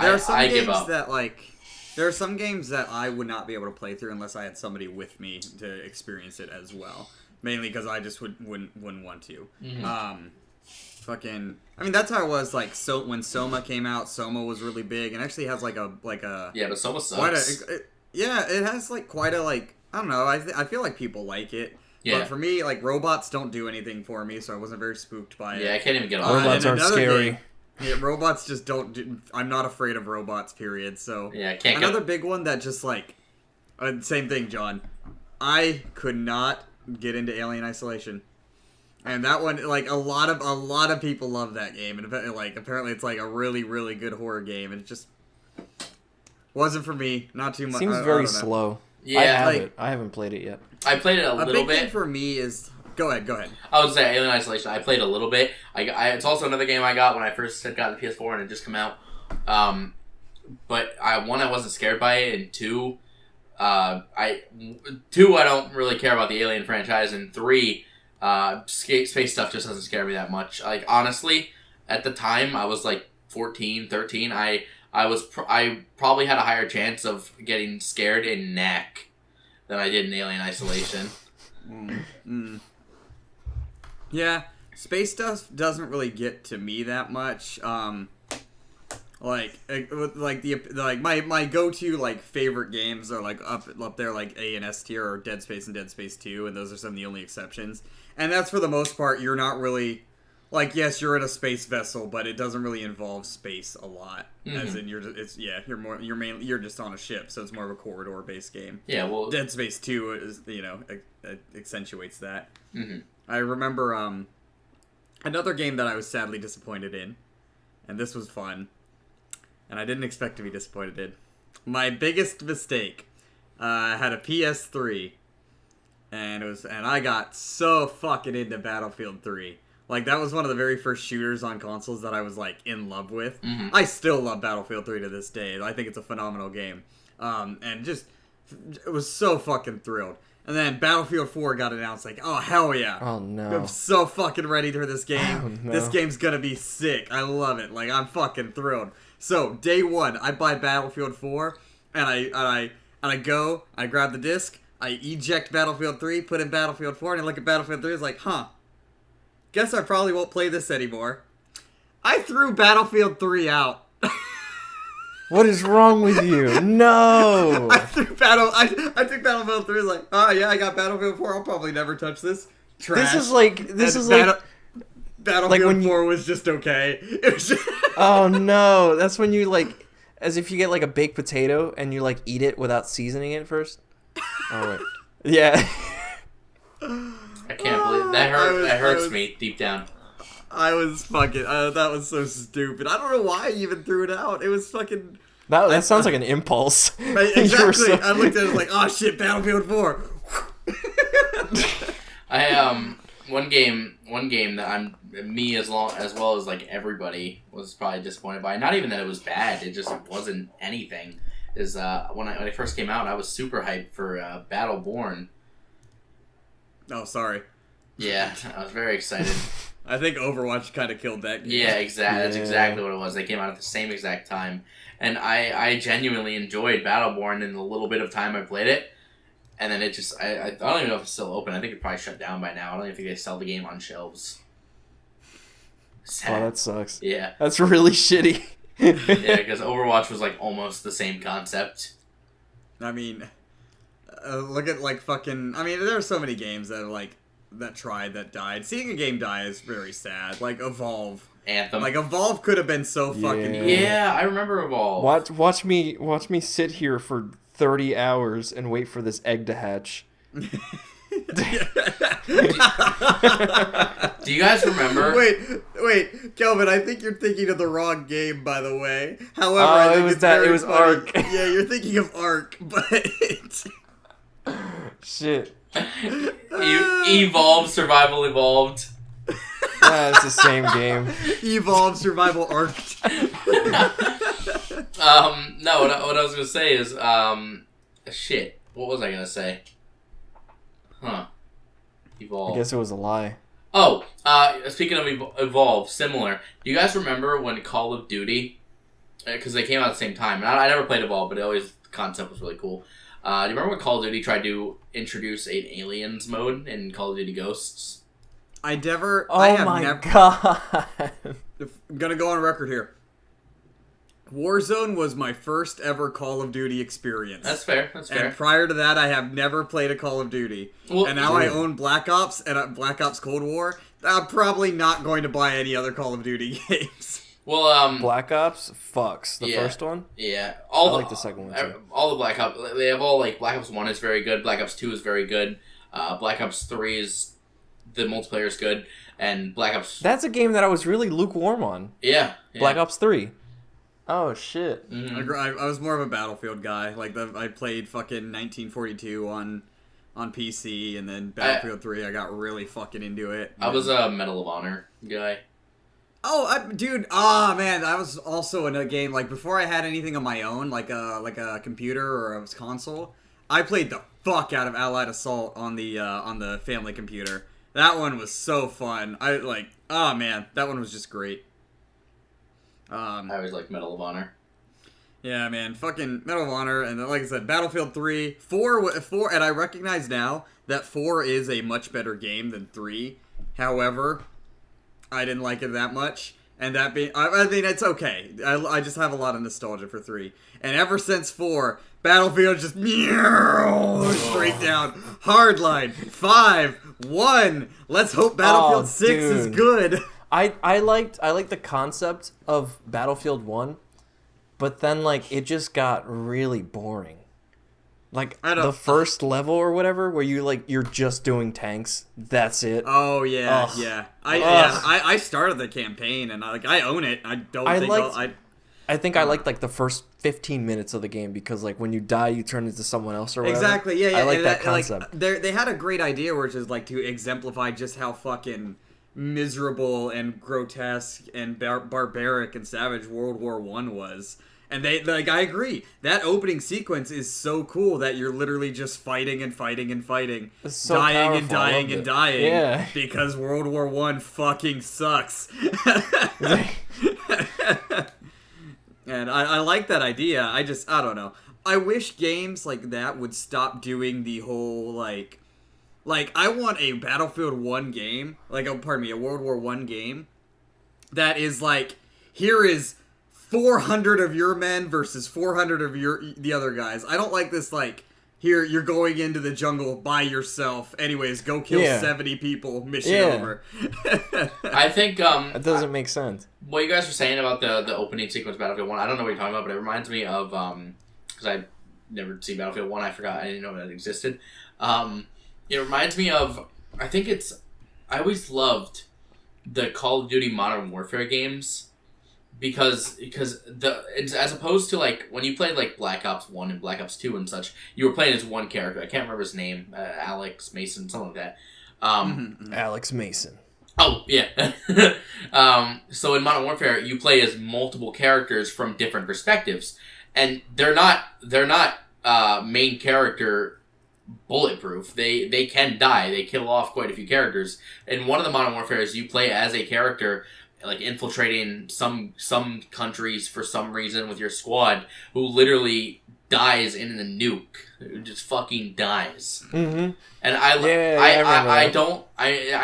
up. There are some games that I would not be able to play through unless I had somebody with me to experience it as well. Mainly because I just wouldn't want to. Mm-hmm. I mean, that's how it was. Like, so when Soma came out, Soma was really big, and actually has like a yeah, but Soma sucks. It has like quite a I don't know. I feel like people like it. Yeah. But for me, like, robots don't do anything for me, so I wasn't very spooked by it. Yeah, I can't even get on. Robots aren't scary. Yeah, robots just don't do... I'm not afraid of robots, period, so... Yeah, I can't Another big one that just, like... same thing, John. I could not get into Alien Isolation. And that one, like, a lot of people love that game, and like, apparently it's, like, a really, really good horror game, and it just... wasn't for me. Not too much. Seems very slow. Yeah. I haven't played it yet. I played it a little bit. A big thing for me is... Go ahead. I would say Alien Isolation. I played a little bit. It's also another game I got when I first had gotten the PS4 and it just come out. But I wasn't scared by it, and two, I don't really care about the Alien franchise, and three, space stuff just doesn't scare me that much. Like, honestly, at the time I was like 14, 13. I probably had a higher chance of getting scared in Knack than I did in Alien Isolation. Yeah, space stuff doesn't really get to me that much. My go-to like favorite games are like up there, like A and S tier, or Dead Space and Dead Space 2, and those are some of the only exceptions. And that's for the most part. You're not really like, yes, you're in a space vessel, but it doesn't really involve space a lot. Mm-hmm. As in, you're just on a ship, so it's more of a corridor-based game. Yeah, well, Dead Space 2 is accentuates that. Mm-hmm. I remember another game that I was sadly disappointed in, and this was fun, and I didn't expect to be disappointed in. My biggest mistake. I had a PS3, and I got so fucking into Battlefield 3. Like, that was one of the very first shooters on consoles that I was, like, in love with. Mm-hmm. I still love Battlefield 3 to this day. I think it's a phenomenal game. And just, it was so fucking thrilled. And then Battlefield 4 got announced, like, oh, hell yeah. Oh, no. I'm so fucking ready for this game. Oh, no. This game's gonna be sick. I love it. Like, I'm fucking thrilled. So, day one, I buy Battlefield 4, and I grab the disc, I eject Battlefield 3, put in Battlefield 4, and I look at Battlefield 3, it's like, guess I probably won't play this anymore. I threw Battlefield 3 out. What is wrong with you? No! I took Battlefield 3, like, oh yeah, I got Battlefield 4, I'll probably never touch this. Trash. Battlefield 4 was just okay. It was just... Oh no, that's when you, like, as if you get, like, a baked potato and you, like, eat it without seasoning it first. Oh, wait. Yeah. I can't believe that hurts me deep down. I was fucking... that was so stupid. I don't know why I even threw it out. It was fucking... That sounds like an impulse. Exactly. I looked at it like, oh shit, Battlefield 4. One game that me as well as like everybody was probably disappointed by. Not even that it was bad. It just wasn't anything. Is when I first came out, I was super hyped for Battleborn. Oh, sorry. Yeah, I was very excited. I think Overwatch kind of killed that game. Yeah, exactly. That's exactly what it was. They came out at the same exact time. And I genuinely enjoyed Battleborn in the little bit of time I played it. And then it just... I don't even know if it's still open. I think it probably shut down by now. I don't even think they sell the game on shelves. Sad. Oh, that sucks. Yeah. That's really shitty. Yeah, because Overwatch was like almost the same concept. I mean... look at, like, fucking... I mean, there are so many games that are, like... that died. Seeing a game die is very sad. Like Evolve. Anthem. Like Evolve could have been so fucking cool. Yeah, I remember Evolve. Watch me sit here for 30 hours and wait for this egg to hatch. Do you guys remember? Wait, Kelvin, I think you're thinking of the wrong game, by the way. However, I think it was Ark. Yeah, you're thinking of Ark, but shit. Evolved, Survival Evolved. Yeah, it's the same game. Evolved Survival Ark. No, what I was gonna say is, shit. What was I gonna say? Huh. Evolve. I guess it was a lie. Oh, speaking of Evolve, similar. Do you guys remember when Call of Duty, because they came out at the same time, and I never played Evolve, but the concept was really cool. Do you remember when Call of Duty tried to introduce an aliens mode in Call of Duty Ghosts? I never. Oh I have my never, god. I'm gonna go on record here. Warzone was my first ever Call of Duty experience. That's fair. And prior to that, I have never played a Call of Duty. Well, and now I own Black Ops and Black Ops Cold War. I'm probably not going to buy any other Call of Duty games. Well, Black Ops fucks. The first one? Yeah. I like the second one too. All the Black Ops, they have all, like, Black Ops 1 is very good, Black Ops 2 is very good, Black Ops 3 is, the multiplayer is good, and Black Ops... That's a game that I was really lukewarm on. Yeah. Black Ops 3. Oh, shit. Mm-hmm. I was more of a Battlefield guy. Like, I played fucking 1942 on PC, and then Battlefield 3, I got really fucking into it. I was a Medal of Honor guy. Oh, dude! Man, I was also in a game like before I had anything on my own, like a computer or a console. I played the fuck out of Allied Assault on the family computer. That one was so fun. Man, that one was just great. I always liked Medal of Honor. Yeah, man, fucking Medal of Honor, and then, like I said, Battlefield 3, 4, and I recognize now that 4 is a much better game than 3. However, I didn't like it that much, and that being, I mean, it's okay. I just have a lot of nostalgia for 3, and ever since 4, Battlefield just straight down, hardline, 5, 1. Let's hope Battlefield 6 is good. I liked the concept of Battlefield 1, but then like it just got really boring. Like the first level or whatever, where you're just doing tanks. That's it. Oh yeah, Ugh. yeah. I started the campaign and I own it. I think I liked like the first 15 minutes of the game because like when you die, you turn into someone else or whatever. Exactly. Yeah, yeah. I like that concept. Like, they had a great idea, which is like to exemplify just how fucking miserable and grotesque and barbaric and savage World War I was. And I agree. That opening sequence is so cool that you're literally just fighting and fighting and fighting, it's so dying powerful. and dying and dying. Yeah. Because World War I fucking sucks. And I like that idea. I don't know. I wish games like that would stop doing the whole like I want a Battlefield 1 game, a World War I game that is like, here is 400 of your men versus 400 of the other guys. I don't like this, like, here, you're going into the jungle by yourself. Anyways, go kill 70 people, mission over. I think, that doesn't make sense. What you guys were saying about the opening sequence of Battlefield 1, I don't know what you're talking about, but it reminds me of, because I've never seen Battlefield 1, I didn't know that existed. It reminds me of, I always loved the Call of Duty Modern Warfare games because as opposed to like when you played like Black Ops 1 and Black Ops 2 and such, you were playing as one character. I can't remember his name, Alex Mason, something like that. Alex Mason. Oh, yeah. So in Modern Warfare, you play as multiple characters from different perspectives, and they're not main character bulletproof. They can die. They kill off quite a few characters. In one of the Modern Warfares, you play as a character like infiltrating some countries for some reason with your squad who literally dies in a nuke. Who just fucking dies. Mm-hmm. And I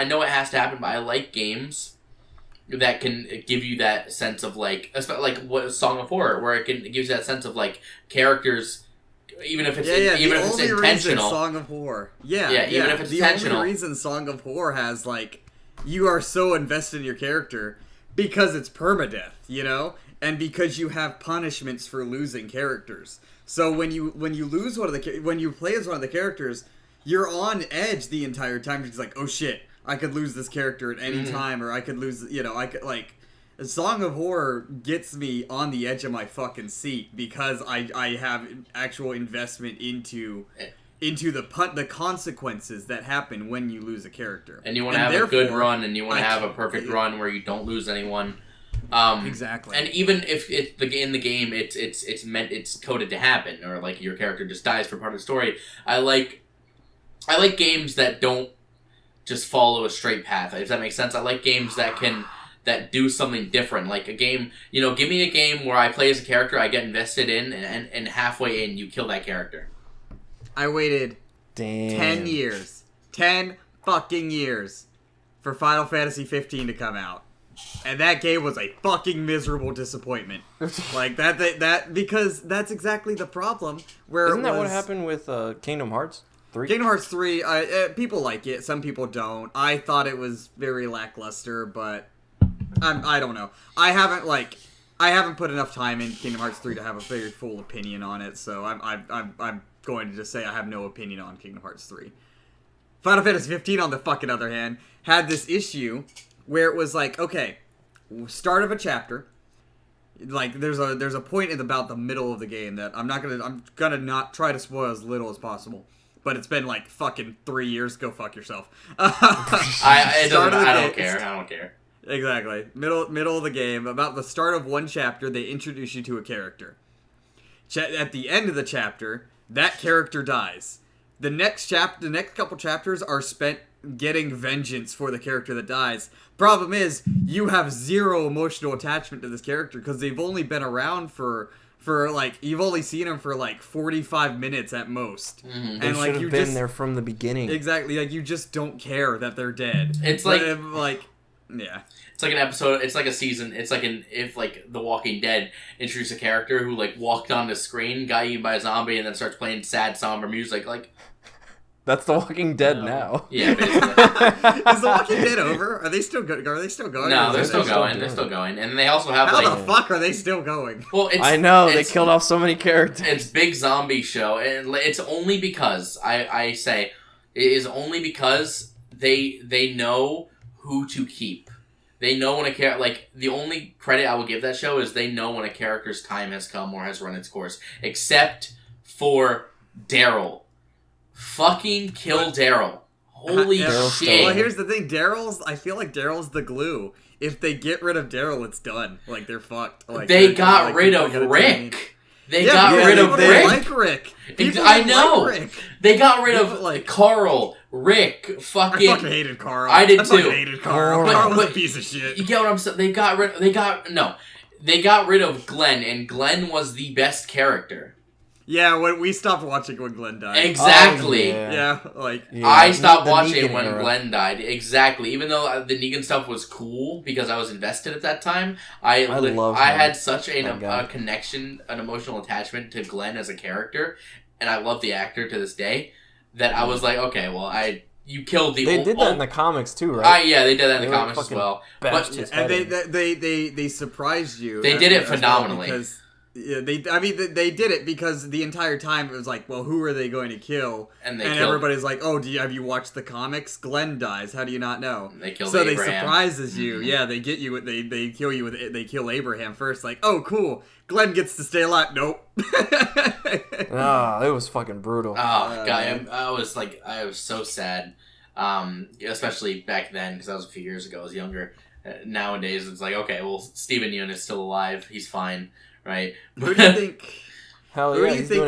know it has to happen, but I like games that can give you that sense of like what Song of Horror, where it gives you that sense of like characters. Even if it's even if it's intentional. Song of Horror. Even if it's intentional. The only reason Song of Horror has like you are so invested in your character because it's permadeath, and because you have punishments for losing characters. So when you lose when you play as one of the characters, you're on edge the entire time. You're just like, oh shit, I could lose this character at any time, or I could lose, I could like. A Song of Horror gets me on the edge of my fucking seat because I have actual investment into the consequences that happen when you lose a character. And you want to have a good run, and you want to have a perfect run where you don't lose anyone. Exactly. And even if in the game it's coded to happen, or like your character just dies for part of the story, I like games that don't just follow a straight path. If that makes sense, I like games that do something different. Like a game, give me a game where I play as a character I get invested in, and halfway in you kill that character. I waited 10 years. 10 fucking years for Final Fantasy 15 to come out. And that game was a fucking miserable disappointment. Like, that because that's exactly the problem. Isn't that what happened with Kingdom Hearts 3? Kingdom Hearts 3, people like it, some people don't. I thought it was very lackluster, but I don't know. I haven't put enough time in Kingdom Hearts 3 to have a very full opinion on it, so I'm going to just say I have no opinion on Kingdom Hearts 3. Final Fantasy 15, on the fucking other hand, had this issue where it was like, okay, start of a chapter, like there's a point in about the middle of the game that I'm gonna not try to spoil as little as possible, but it's been like fucking 3 years. Go fuck yourself. I don't care. Exactly. Middle of the game, about the start of one chapter, they introduce you to a character. At the end of the chapter, that character dies. The next couple chapters are spent getting vengeance for the character that dies. Problem is, you have zero emotional attachment to this character because they've only been around for like, you've only seen them for like 45 minutes at most. Mm-hmm. They should have been there from the beginning. Exactly, like you just don't care that they're dead. It's yeah. It's like an episode. It's like a season. It's like if The Walking Dead introduced a character who like walked on the screen, got eaten by a zombie, and then starts playing sad somber music. Like, that's The Walking Dead now. Yeah, basically. Is The Walking Dead over? Are they still good? Are they still going? No, they're still going. They're still going, and they also have How the fuck are they still going? Well, I know they killed off so many characters. It's big zombie show, and it's only because I say it is only because they know who to keep. They know when the only credit I will give that show is they know when a character's time has come or has run its course. Except for Daryl. Fucking kill Daryl. Holy shit. Well, here's the thing. I feel like Daryl's the glue. If they get rid of Daryl, it's done. Like, they're fucked. Like, they got rid of Rick. They got rid of Rick. They like Rick. I know. Like Rick. They got rid of Carl, Rick, fucking... I fucking hated Carl. I did too. I fucking hated Carl. Carl was a piece of shit. You get what I'm saying? They got rid of Glenn, and Glenn was the best character. Yeah, when we stopped watching when Glenn died. Exactly. I stopped watching when Glenn died. Exactly. Even though the Negan stuff was cool because I was invested at that time, I had such a connection, an emotional attachment to Glenn as a character, and I love the actor to this day, that I was like, okay, well, you killed the... They did that in the comics too, right? Yeah, they did that in the comics as well. And they surprised you. They did it phenomenally. Because... Yeah, they did it because the entire time it was like, well, who are they going to kill? And everybody's like, oh, have you watched the comics? Glenn dies. How do you not know? They kill Abraham. They surprises you. Mm-hmm. Yeah, they get you. They kill you with. They kill Abraham first. Like, oh, cool. Glenn gets to stay alive. Nope. It was fucking brutal. Oh god, I was so sad. Especially back then because that was a few years ago. I was younger. Nowadays, it's like, okay, well, Steven Yeun is still alive. He's fine. Right. Who do you think? Hell who yeah, do you think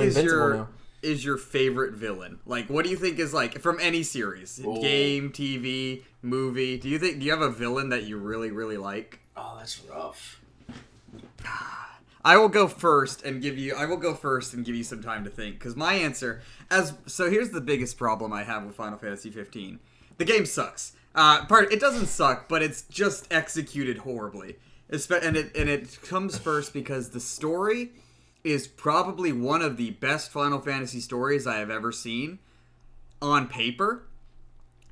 is your favorite villain? Like, what do you think is like from any series, game, TV, movie? Do you have a villain that you really, really like? Oh, that's rough. I will go first and give you some time to think, because my answer here's the biggest problem I have with Final Fantasy 15. The game sucks. It doesn't suck, but it's just executed horribly. And it comes first because the story is probably one of the best Final Fantasy stories I have ever seen on paper,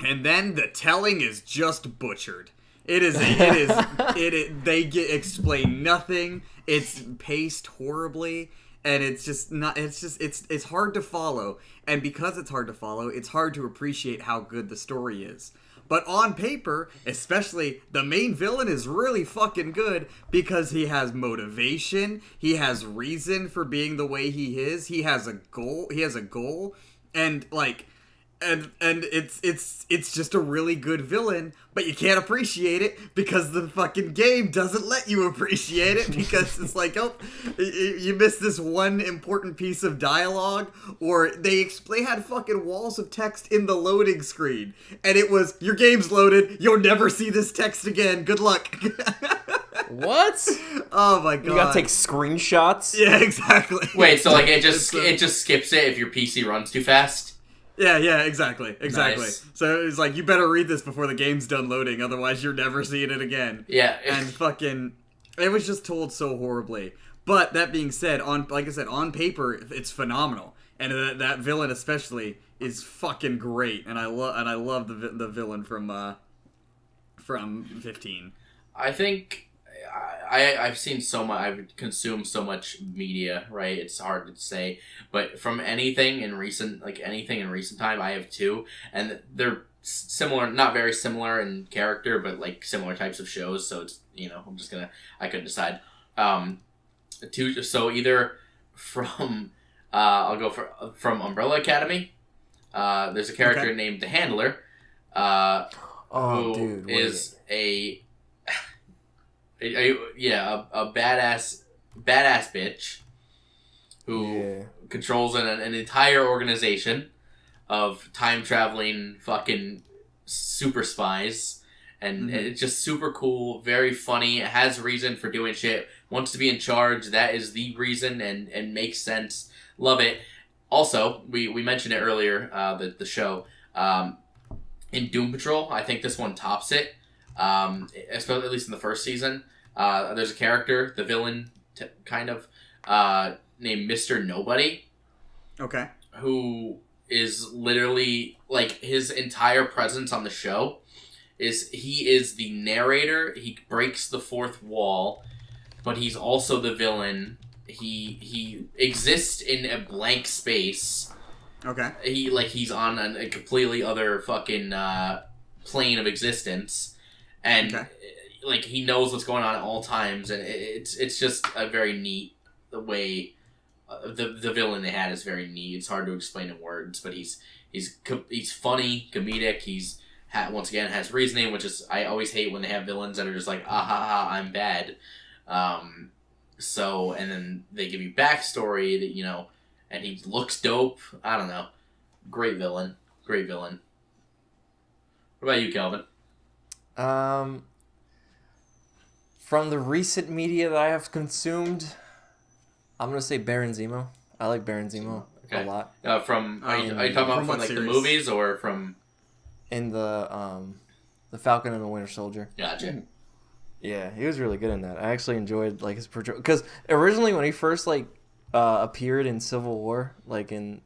and then the telling is just butchered. They explain nothing. It's paced horribly, and it's hard to follow. And because it's hard to follow, it's hard to appreciate how good the story is. But on paper, especially, the main villain is really fucking good because he has motivation, he has reason for being the way he is, he has a goal, and like, and it's just a really good villain, but you can't appreciate it because the fucking game doesn't let you appreciate it because it's like, oh, you missed this one important piece of dialogue, or they had fucking walls of text in the loading screen, and it was, your game's loaded, you'll never see this text again, good luck. What? Oh my god. You gotta take screenshots? Yeah, exactly. Wait, so like it just skips it if your PC runs too fast? Yeah, exactly. Nice. So it's like, you better read this before the game's done loading, otherwise you're never seeing it again. Yeah. And fucking, it was just told so horribly. But that being said, like I said, on paper, it's phenomenal, and that villain especially is fucking great. And I love the villain from 15. I think I've seen so much. I've consumed so much media. Right, it's hard to say, but from anything in recent time, I have two, and they're similar, not very similar in character, but like similar types of shows. So it's I couldn't decide. Two. So either from I'll go from Umbrella Academy. There's a character named the Handler. Who is a badass bitch who controls an entire organization of time traveling fucking super spies, and it's just super cool, very funny, has reason for doing shit, wants to be in charge. That is the reason, and makes sense. Love it. Also, we mentioned it earlier, the show, in Doom Patrol. I think this one tops it, especially at least in the first season. There's a character, the villain, named Mr. Nobody. Okay. Who is literally, like, his entire presence on the show is he is the narrator. He breaks the fourth wall, but he's also the villain. He exists in a blank space. Okay. He's on a completely other fucking plane of existence, and like he knows what's going on at all times, and it's just a very neat way. The villain they had is very neat. It's hard to explain in words, but he's funny, comedic. He's once again has reasoning, which is, I always hate when they have villains that are just like, ah ha ha, I'm bad. So, and then they give you backstory that, and he looks dope. I don't know. Great villain. Great villain. What about you, Calvin? From the recent media that I have consumed, I'm going to say Baron Zemo. I like Baron Zemo a lot. Are you talking about from like series? The movies or from... In the Falcon and the Winter Soldier. Gotcha. Yeah, he was really good in that. I actually enjoyed like his portrayal, because originally when he first appeared in Civil War, like in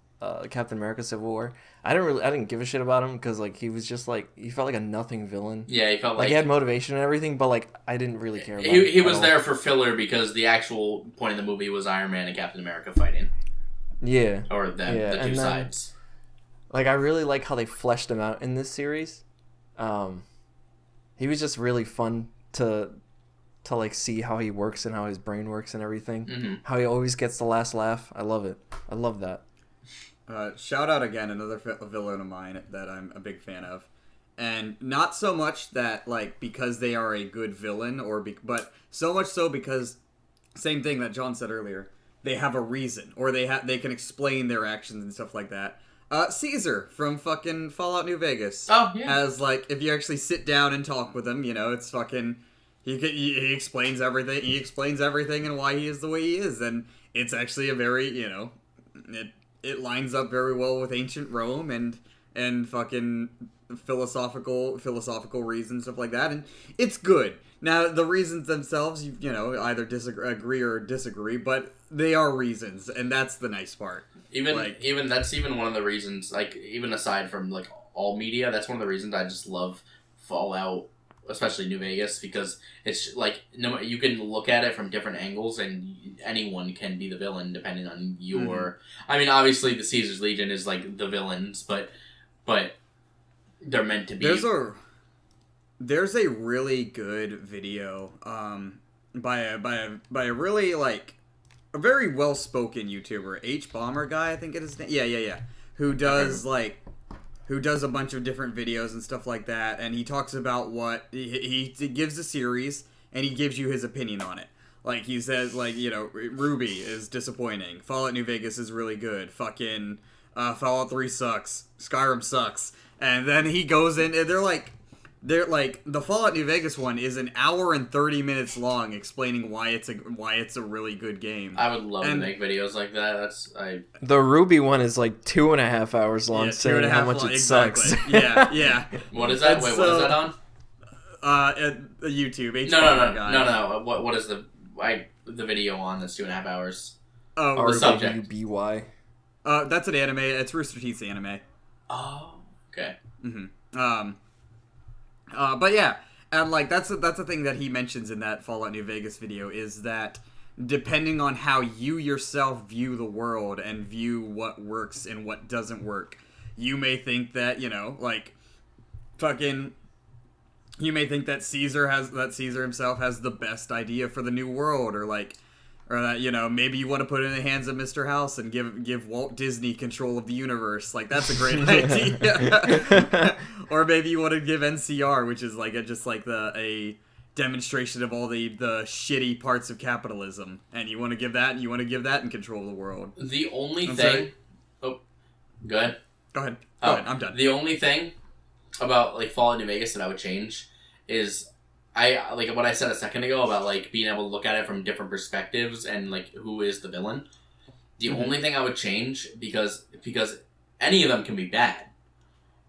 Captain America Civil War, I didn't give a shit about him, because like he was just like, he felt like a nothing villain. Yeah, he felt like he had motivation and everything, but like I didn't really care about him. He was there for filler, because the actual point of the movie was Iron Man and Captain America fighting. Yeah. Or the two sides. Like, I really like how they fleshed him out in this series. He was just really fun to like see how he works and how his brain works and everything. Mm-hmm. How he always gets the last laugh. I love it. I love that. Shout out again, another villain of mine that I'm a big fan of. And not so much that, like, because they are a good villain, but so much so because, same thing that John said earlier, they have a reason, or they can explain their actions and stuff like that. Caesar from fucking Fallout New Vegas. Oh, yeah. Has, like, if you actually sit down and talk with him, it's fucking... He explains everything. He explains everything and why he is the way he is. And it's actually a very, it lines up very well with ancient Rome and fucking philosophical reasons, stuff like that. And it's good. Now, the reasons themselves, either agree or disagree, but they are reasons, and that's the nice part. Even that's even one of the reasons, like, even aside from, like, all media, that's one of the reasons I just love Fallout, especially New Vegas, because it's, like, you can look at it from different angles, and anyone can be the villain, depending on your... Mm-hmm. I mean, obviously, the Caesar's Legion is, like, the villains, but they're meant to be... there's a really good video by a really like a very well spoken YouTuber, H Bomber guy, I think it is. Yeah. Who does who does a bunch of different videos and stuff like that, and he talks about what he gives a series and he gives you his opinion on it. Like he says, like, you know, Ruby is disappointing. Fallout New Vegas is really good. Fucking Fallout 3 sucks. Skyrim sucks. And then he goes in, and they're like, the Fallout New Vegas one is an hour and 30 minutes long, explaining why it's a really good game. I would love to make videos like that. The Ruby one is like 2.5 hours long, saying how much it sucks. Yeah. What is that? Wait, what is that on? YouTube. No. What is the video on that's 2.5 hours? Oh, the subject. RWBY. That's an anime. It's Rooster Teeth's anime. Oh, okay. Mm-hmm. But yeah, and like that's the thing that he mentions in that Fallout New Vegas video is that depending on how you yourself view the world and view what works and what doesn't work, you may think that, you know, like you may think that Caesar himself has the best idea for the new world, or that, you know, maybe you want to put it in the hands of Mr. House and give Walt Disney control of the universe. Like, that's a great idea. Or maybe you want to give NCR, which is like a demonstration of all the shitty parts of capitalism, and you want to give that and control the world. The only thing. Oh, go ahead. Go ahead. I'm done. The only thing about like Fallout New Vegas that I would change is like what I said a second ago about like being able to look at it from different perspectives and like who is the villain. The only thing I would change, because any of them can be bad.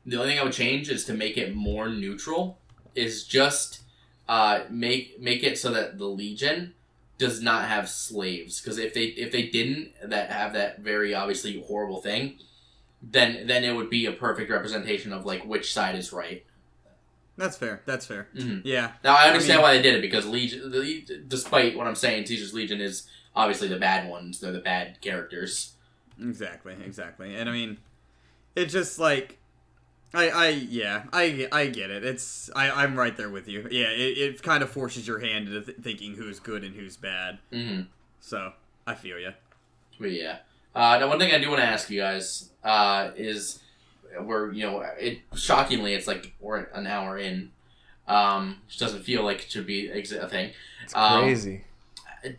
The only thing I would change is to make it more neutral. Is just make it so that the Legion does not have slaves. Because if they didn't have that very obviously horrible thing, then it would be a perfect representation of like which side is right. That's fair. Mm-hmm. Yeah. Now I understand why they did it, because Legion, despite what I'm saying, Caesar's Legion is obviously the bad ones. They're the bad characters. Exactly. And I mean, it's just like, I get it. I'm right there with you. Yeah, it kind of forces your hand into thinking who's good and who's bad. Mm-hmm. So I feel you. But yeah. Now one thing I do want to ask you guys is, shockingly it's like we're an hour in, which doesn't feel like it should be a thing. It's crazy.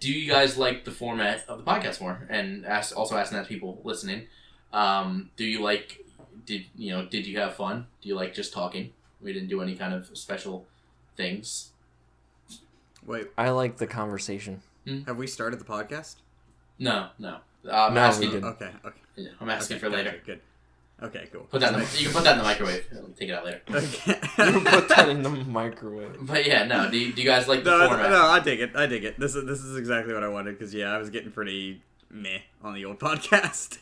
Do you guys like the format of the podcast more? And also asking that to people listening. Do you like? Did you have fun? Do you like just talking? We didn't do any kind of special things. Wait, I like the conversation. Have we started the podcast? No. No, asking, we didn't. Okay. Yeah, I'm asking for later. Good. Okay, cool. You can put that in the microwave. Take it out later. Okay. You can put that in the microwave. But yeah, no. Do you guys like the format? No, I dig it. This is exactly what I wanted, because I was getting pretty meh on the old podcast.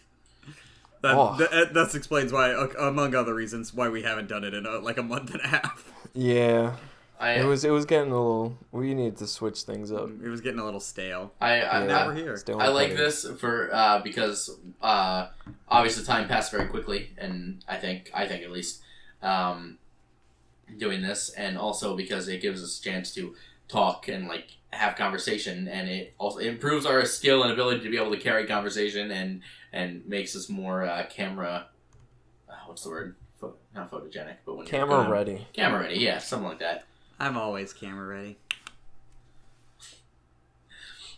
That explains why, among other reasons, why we haven't done it in like a month and a half. Yeah. It was getting a little. We needed to switch things up. It was getting a little stale. Now we're here. I like this because obviously time passed very quickly, and I think at least doing this, and also because it gives us a chance to talk and like have conversation, and it also improves our skill and ability to be able to carry conversation and makes us more camera. What's the word? Not photogenic, but when camera ready. Camera ready, yeah, something like that. I'm always camera ready.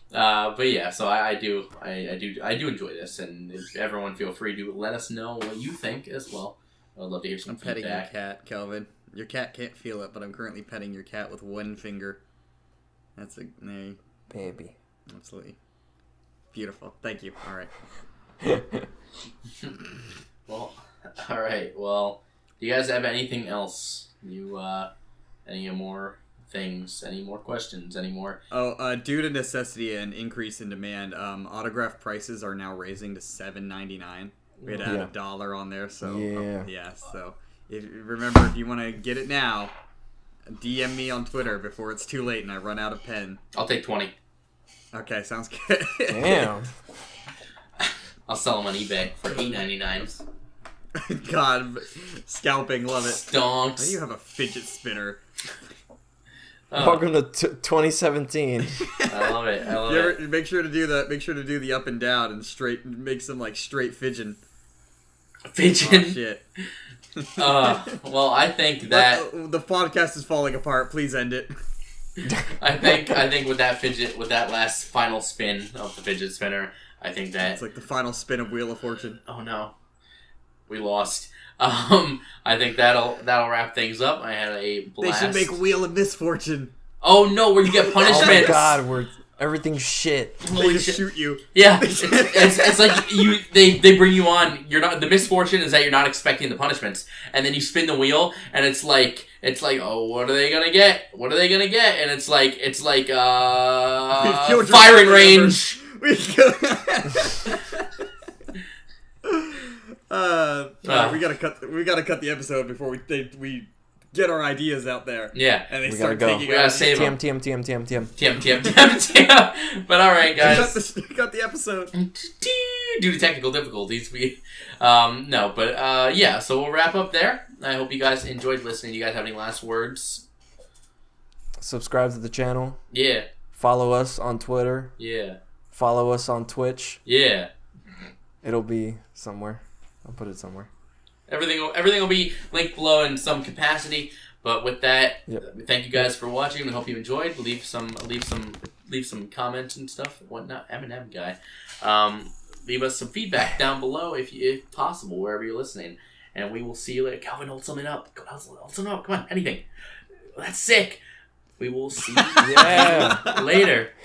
But yeah, so I do enjoy this, and if everyone feel free to let us know what you think as well. I would love to hear some feedback. I'm petting your cat, Kelvin. Your cat can't feel it, but I'm currently petting your cat with one finger. That's a baby. Absolutely beautiful. Thank you. All right. Well, all right. Well, do you guys have anything else? Any more things? Any more questions? Any more? Due to necessity and increase in demand, autograph prices are now raising to $7.99. We had to add $1 on there, so So if you want to get it now, DM me on Twitter before it's too late and I run out of pen. I'll take 20. Okay, sounds good. Damn. I'll sell them on eBay for $8.99. God, scalping, love it. Stonks. How do you have a fidget spinner? Welcome to 2017. I love it. Make sure to do the up and down and straight. Make some like straight fidgeting. Fidgeting. Oh, shit. Well, I think that the podcast is falling apart. Please end it. I think with that last final spin of the fidget spinner, I think that it's like the final spin of Wheel of Fortune. Oh no, we lost. I think that'll wrap things up. I had a blast. They should make Wheel of Misfortune. Oh no, where you get punishments. Oh my god, everything's shit. They just shoot you. Yeah, it's like they bring you on. You're not, the misfortune is that you're not expecting the punishments, and then you spin the wheel, and it's like oh, what are they gonna get? What are they gonna get? And it's like firing range. We gotta cut the episode before we get our ideas out there. Yeah, and they we start gotta go. taking. We gotta save TM. But all right, guys, we got the episode. Due to technical difficulties, yeah. So we'll wrap up there. I hope you guys enjoyed listening. You guys have any last words? Subscribe to the channel. Yeah. Follow us on Twitter. Yeah. Follow us on Twitch. Yeah. It'll be somewhere. I'll put it somewhere. Everything will be linked below in some capacity. But with that, Thank you guys for watching. We hope you enjoyed. Leave some comments and stuff. Whatnot. Eminem guy. Leave us some feedback down below if possible, wherever you're listening. And we will see you later. Calvin, hold something up. Hold something up. Come on, anything. That's sick. We will see you later.